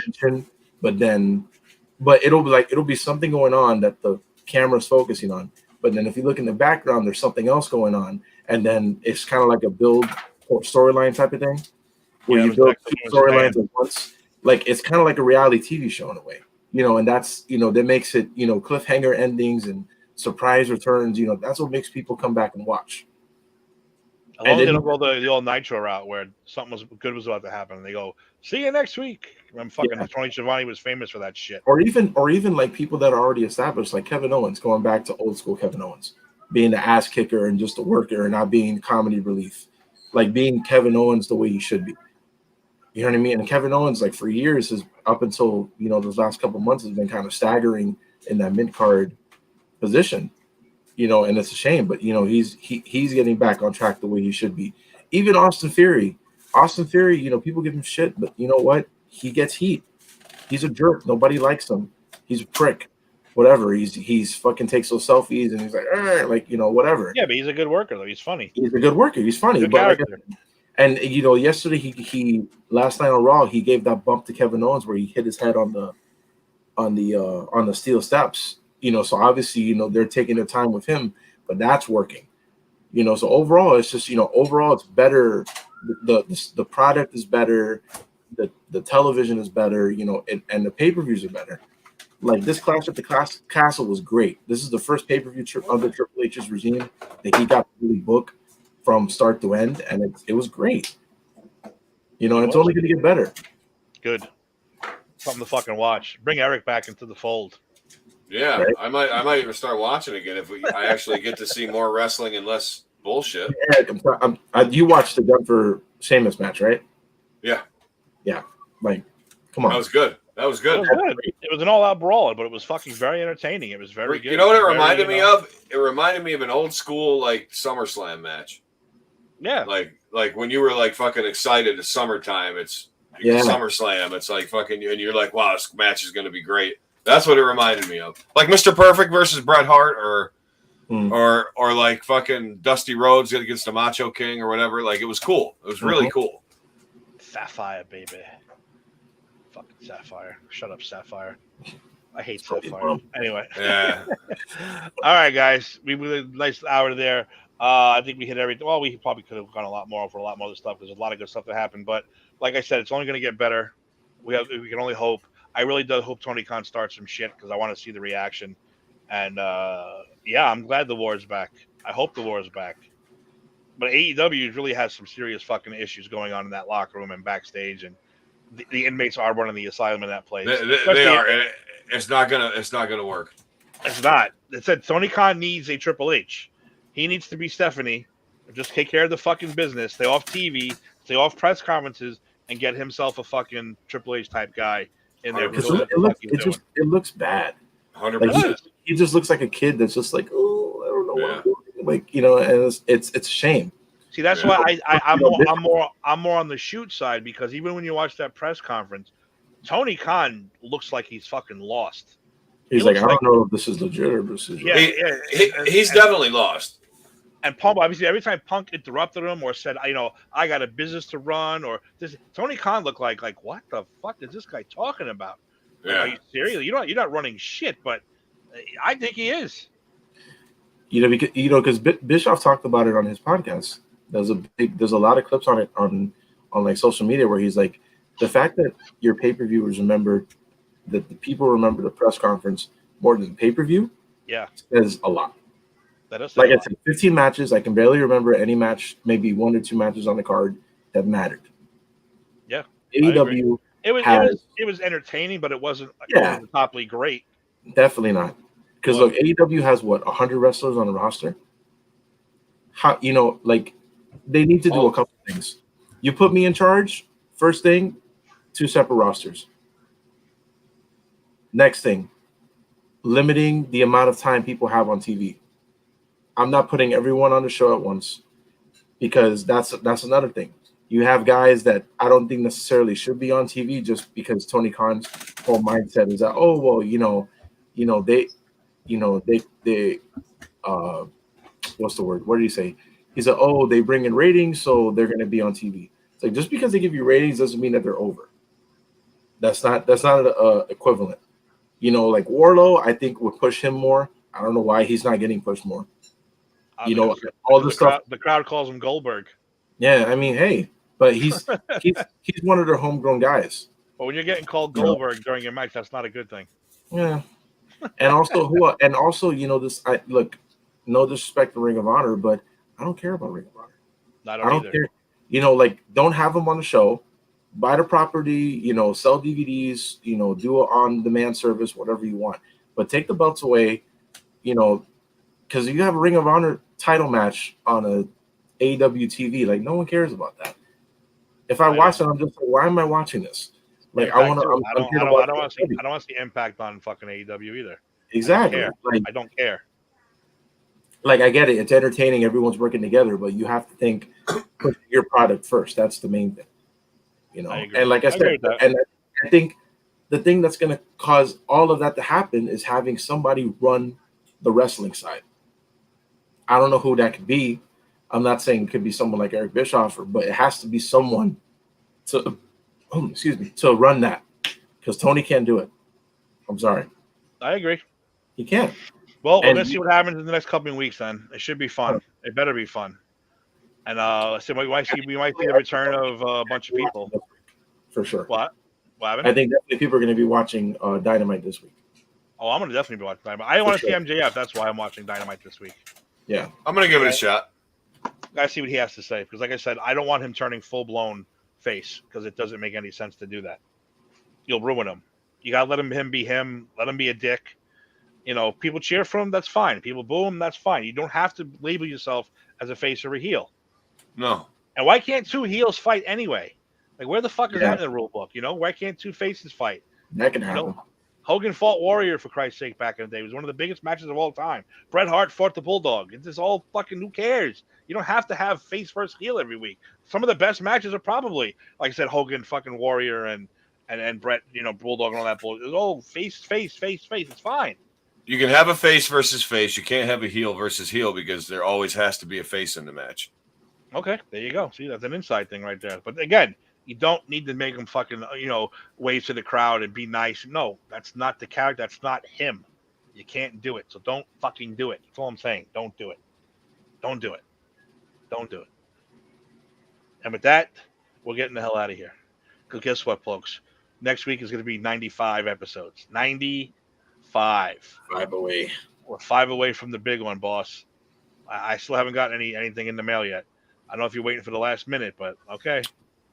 But it'll be something going on that the camera's focusing on. But then if you look in the background, there's something else going on, and then it's kind of like a build storyline type of thing, where you build 2 storylines at once. Like it's kind of like a reality TV show in a way, and that's that makes it cliffhanger endings and surprise returns. That's what makes people come back and watch. As long as they don't go the old Nitro route where something good was about to happen, and they go, "See you next week." I'm fucking Tony Schiavone was famous for that shit. Or even like people that are already established, like Kevin Owens, going back to old school Kevin Owens, being the ass kicker and just a worker and not being comedy relief, like being Kevin Owens the way he should be. You know what I mean? And Kevin Owens, like for years, up until those last couple months, has been kind of staggering in that mid card position. And it's a shame, but he's getting back on track the way he should be. Even Austin Theory, people give him shit, but you know what? He gets heat. He's a jerk. Nobody likes him. He's a prick. Whatever. He's fucking takes those selfies and he's like, whatever. Yeah, but he's a good worker though. He's funny. He's a good worker. He's funny. Good But character. and yesterday he last night on Raw he gave that bump to Kevin Owens where he hit his head on the steel steps. So obviously, they're taking their time with him, but that's working. So overall, it's just, overall it's better. The product is better. the television is better, you know, and the pay-per-views are better. Like this Clash at the Castle was great. This is the first pay-per-view under Triple H's regime that he got to really book from start to end, and it was great. You know, it's only going to get better. Good. Something to fucking watch. Bring Eric back into the fold. Yeah, Right. I might even start watching again if I actually get to see more wrestling and less bullshit. Eric, you watched the Denver Sheamus match, right? Yeah. Like, come on. That was good. That was It good. was good. It was an all-out brawl, but it was fucking very entertaining. It was very good. You know what it was reminded very, me of? It reminded me of an old school like SummerSlam match. Yeah. Like when you were like fucking excited. It's summertime. It's SummerSlam. It's like fucking, and you're like, wow, this match is going to be great. That's what it reminded me of. Like Mr. Perfect versus Bret Hart, or like fucking Dusty Rhodes against the Macho King or whatever. Like it was cool. It was really cool. Sapphire, baby. Fucking Sapphire. Shut up, Sapphire. I hate Sapphire. Anyway. Yeah. All right, guys. We really nice hour there. I think we hit everything. Well, we probably could have gone a lot more for a lot more other stuff. There's a lot of good stuff that happened. But like I said, it's only going to get better. We can only hope. I really do hope Tony Khan starts some shit because I want to see the reaction. And yeah, I'm glad the war is back. I hope the war is back. But AEW really has some serious fucking issues going on in that locker room and backstage, and the inmates are running the asylum in that place. They are. And it's not gonna work. It's not. It said Tony Khan needs a Triple H. He needs to be Stephanie. Just take care of the fucking business. Stay off TV. Stay off press conferences, and get himself a fucking Triple H type guy in there. It looks bad. 100%. He just looks like a kid that's just like, oh, I don't know what I'm doing. Like, you know, and it's a shame. See, that's why I'm more on the shoot side, because even when you watch that press conference, Tony Khan looks like he's fucking lost. He's like, I don't know if this is legit or this is. He's definitely lost. And Punk, obviously, every time Punk interrupted him or said, you know, I got a business to run, or this, Tony Khan looked like what the fuck is this guy talking about? Like, are you serious? You're not running shit, but I think he is. Because Bischoff talked about it on his podcast. There's a lot of clips on it on like social media where he's like, the fact that your pay-per-viewers remember that the people remember the press conference more than the pay-per-view, says a lot. That is like I said, 15 matches. I can barely remember any match, maybe 1 or 2 matches on the card that mattered. Yeah, AEW. It was entertaining, but it wasn't over the toply great. Definitely not. Because look, AEW has 100 wrestlers on the roster. How they need to do a couple things. You put me in charge. First thing, 2 separate rosters. Next thing, limiting the amount of time people have on TV. I'm not putting everyone on the show at once, because that's another thing. You have guys that I don't think necessarily should be on TV just because Tony Khan's whole mindset is that, oh well, they what's the word? What did he say? He said, oh, they bring in ratings, so they're going to be on TV. It's like, just because they give you ratings doesn't mean that they're over. That's not equivalent. Like Warlow, I think would push him more. I don't know why he's not getting pushed more. All the stuff. The crowd calls him Goldberg. Yeah, I mean, hey, but he's one of their homegrown guys. But when you're getting called Goldberg during your match, that's not a good thing. Yeah, and also this. Look, no disrespect to Ring of Honor, but I don't care about Ring of Honor. I don't care. Don't have them on the show. Buy the property. Sell DVDs. Do an on-demand service, whatever you want. But take the belts away. Because you have a Ring of Honor title match on a AEW TV, like no one cares about that. If I watch it, I'm just like, why am I watching this? Like I don't want to see Impact on fucking AEW either. Exactly. I don't care. Like I get it, it's entertaining, everyone's working together, but you have to think, put your product first. That's the main thing. And like I said, and I think the thing that's going to cause all of that to happen is having somebody run the wrestling side. I don't know who that could be. I'm not saying it could be someone like Eric Bischoff, but it has to be someone to run that, because Tony can't do it. I'm sorry. I agree. He can't. Well, we're gonna see what happens in the next couple of weeks. Then it should be fun. It better be fun. And so we might see the return of a bunch of people. for sure. What happened? I think definitely people are going to be watching Dynamite this week. Oh, I'm gonna definitely be watching Dynamite. I want to For see MJF. That's why I'm watching Dynamite this week. Yeah, I'm gonna give it a shot. Gotta see what he has to say because, like I said, I don't want him turning full blown face because it doesn't make any sense to do that. You'll ruin him. You gotta let him be him. Let him be a dick. You know, people cheer for him. That's fine. People boo him. That's fine. You don't have to label yourself as a face or a heel. No. And why can't two heels fight anyway? Like, where the fuck is Yeah. that in the rule book? You know, why can't two faces fight? that can happen. know, Hogan fought Warrior, for Christ's sake, back in the day. It was one of the biggest matches of all time. Bret Hart fought the Bulldog. It's just all fucking, who cares? You don't have to have face versus heel every week. Some of the best matches are probably, like I said, Hogan, fucking Warrior, and Bret, you know, Bulldog and all that bullshit. It's all face. It's fine. You can have a face versus face. You can't have a heel versus heel because there always has to be a face in the match. Okay, there you go. See, that's an inside thing right there. But again, you don't need to make him fucking, you know, wave to the crowd and be nice. No, that's not the character. That's not him. You can't do it. So don't fucking do it. That's all I'm saying. Don't do it. Don't do it. Don't do it. And with that, we're getting the hell out of here. Because guess what, folks? Next week is going to be 95 episodes. 95. 5 away. We're 5 away from the big one, boss. I still haven't gotten anything in the mail yet. I don't know if you're waiting for the last minute, but okay.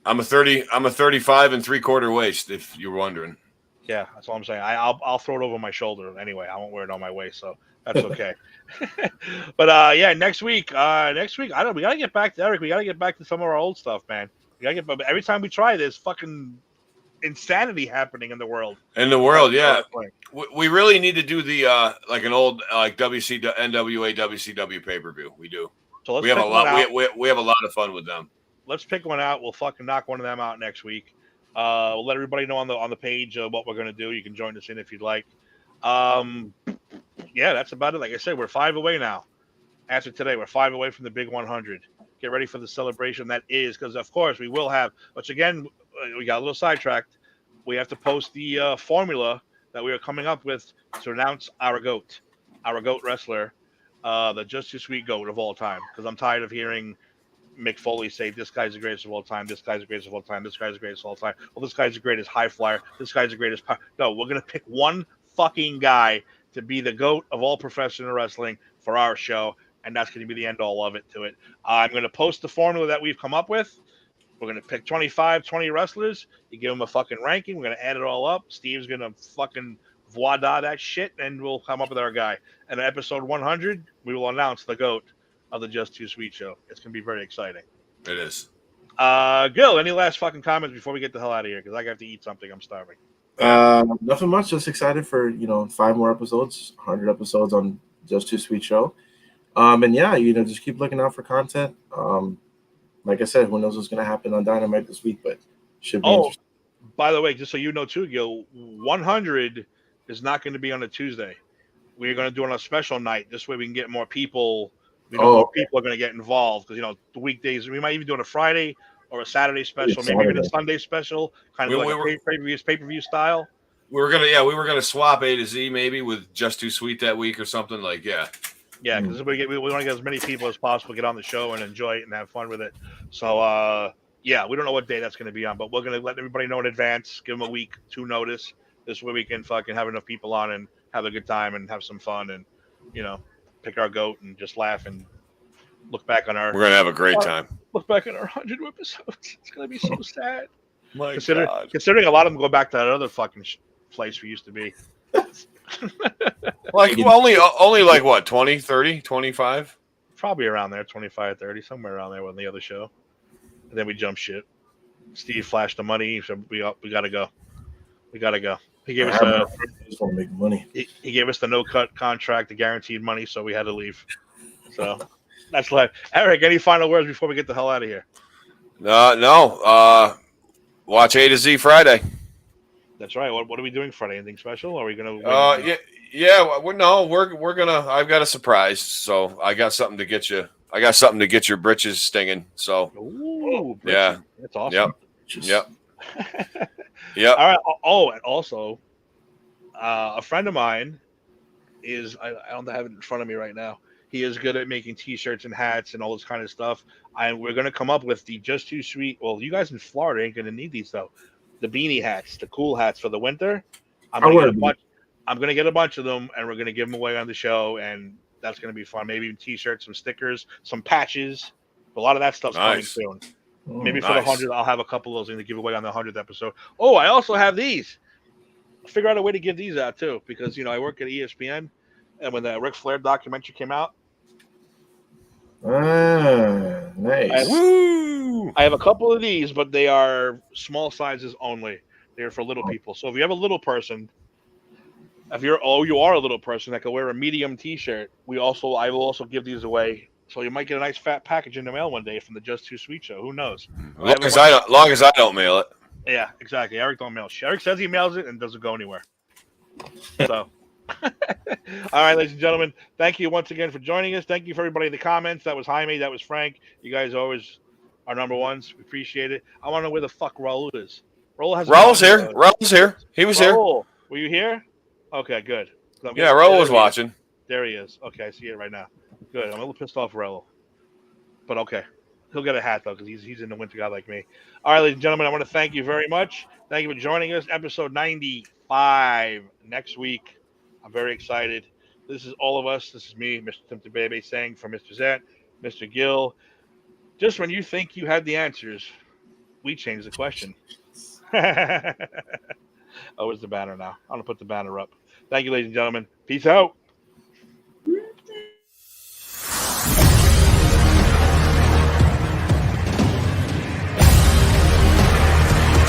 I'm a 35 and 3/4 waist, if you're wondering. Yeah, that's all I'm saying. I'll throw it over my shoulder anyway. I won't wear it on my waist, so that's okay. But yeah, next week, I don't. We gotta get back to Eric. We gotta get back to some of our old stuff, man. We gotta get. Every time we try, there's fucking insanity happening in the world. In the world, yeah. We really need to do the like an old like NWA WCW pay-per-view. We do. So We have a lot. We have a lot of fun with them. Let's pick one out. We'll fucking knock one of them out next week. We'll let everybody know on the page what we're gonna do. You can join us in if you'd like. Yeah, that's about it. Like I said, we're 5 away now. After today, we're 5 away from the big 100. Get ready for the celebration that is, because of course we will have. Which again, we got a little sidetracked. We have to post the formula that we are coming up with to announce our GOAT wrestler, the Just Too Sweet GOAT of all time. Because I'm tired of hearing Mick Foley say, this guy's the greatest of all time, this guy's the greatest of all time, this guy's the greatest of all time. Well, this guy's the greatest high flyer, this guy's the greatest No, we're going to pick one fucking guy to be the GOAT of all professional wrestling for our show, and that's going to be the end all of it to it. I'm going to post the formula that we've come up with. We're going to pick 20 wrestlers. You give them a fucking ranking. We're going to add it all up. Steve's going to fucking voila that shit, and we'll come up with our guy. And in episode 100, we will announce the GOAT of the Just Too Sweet show. It's going to be very exciting. It is. Gil, any last fucking comments before we get the hell out of here? Because I have to eat something. I'm starving. Nothing much. Just excited for 5 more episodes, 100 episodes on Just Too Sweet show. And yeah, just keep looking out for content. Like I said, who knows what's going to happen on Dynamite this week, but should be interesting. By the way, just so you know too, Gil, 100 is not going to be on a Tuesday. We're going to do it on a special night. This way we can get more people. We know more people are going to get involved because, the weekdays, we might even do it on a Friday or a Saturday special, maybe even a Sunday special, kind of like a pay-per-view style. We were gonna swap A to Z maybe with Just Too Sweet that week or something Yeah, because we want to get as many people as possible get on the show and enjoy it and have fun with it. So, yeah, we don't know what day that's going to be on, but we're going to let everybody know in advance, give them a week to notice. This way we can fucking have enough people on and have a good time and have some fun and, pick our GOAT and just laugh and look back on our. We're going to have a great time. Look back at our 100 episodes. It's going to be so sad. Considering a lot of them go back to that other fucking place we used to be. Like only like what, 20, 30, 25? Probably around there, 25, 30, somewhere around there on the other show. And then we jump shit. Steve flashed the money, so we gotta go. We gotta go. He gave us just want to make money. He gave us the no cut contract, the guaranteed money, so we had to leave. So that's life. Eric, any final words before we get the hell out of here? No. Watch A to Z Friday. That's right. What are we doing Friday? Anything special? Are we gonna? Yeah. We're gonna. I've got a surprise. So I got something to get you. I got something to get your britches stinging. So. Ooh, yeah. That's awesome. Yep. Yep. All right. Oh, and also, a friend of mine is. I don't have it in front of me right now. He is good at making T-shirts and hats and all this kind of stuff. And we're gonna come up with the Just Too Sweet. Well, you guys in Florida ain't gonna need these though. the beanie hats, the cool hats for the winter. I'm I gonna wear get a them. bunch. I'm gonna get a bunch of them, and we're gonna give them away on the show, and that's gonna be fun. Maybe even T-shirts, some stickers, some patches. A lot of that stuff's coming Nice. soon. Oh, Maybe for the Nice. 100th, I'll have a couple of those to give away on the 100th episode. Oh, I also have these. I'll figure out a way to give these out too, because I work at ESPN, and when the Ric Flair documentary came out, nice. Woo! I have a couple of these, but they are small sizes only. They're for little people. So if you have a little person, you are a little person that can wear a medium T-shirt, I will also give these away. So you might get a nice fat package in the mail one day from the Just Too Sweet show. Who knows? Long as I don't mail it. Yeah, exactly. Eric don't mail shit. Eric says he mails it and doesn't go anywhere. So, all right, ladies and gentlemen, thank you once again for joining us. Thank you for everybody in the comments. That was Jaime. That was Frank. You guys always are number ones. We appreciate it. I want to know where the fuck Raul is. Raul's here. Raul's here. He was here. Raul, were you here? Okay, good. Yeah, Raul was watching. There he is. Okay, I see it right now. Good. I'm a little pissed off Raul. But okay. He'll get a hat, though, because he's in the winter guy like me. All right, ladies and gentlemen, I want to thank you very much. Thank you for joining us. Episode 95 next week. I'm very excited. This is all of us. This is me, Mr. Tim Bebe, saying for Mr. Zett, Mr. Gill. Just when you think you had the answers, we change the question. Oh, it's the banner now. I'm going to put the banner up. Thank you, ladies and gentlemen. Peace out.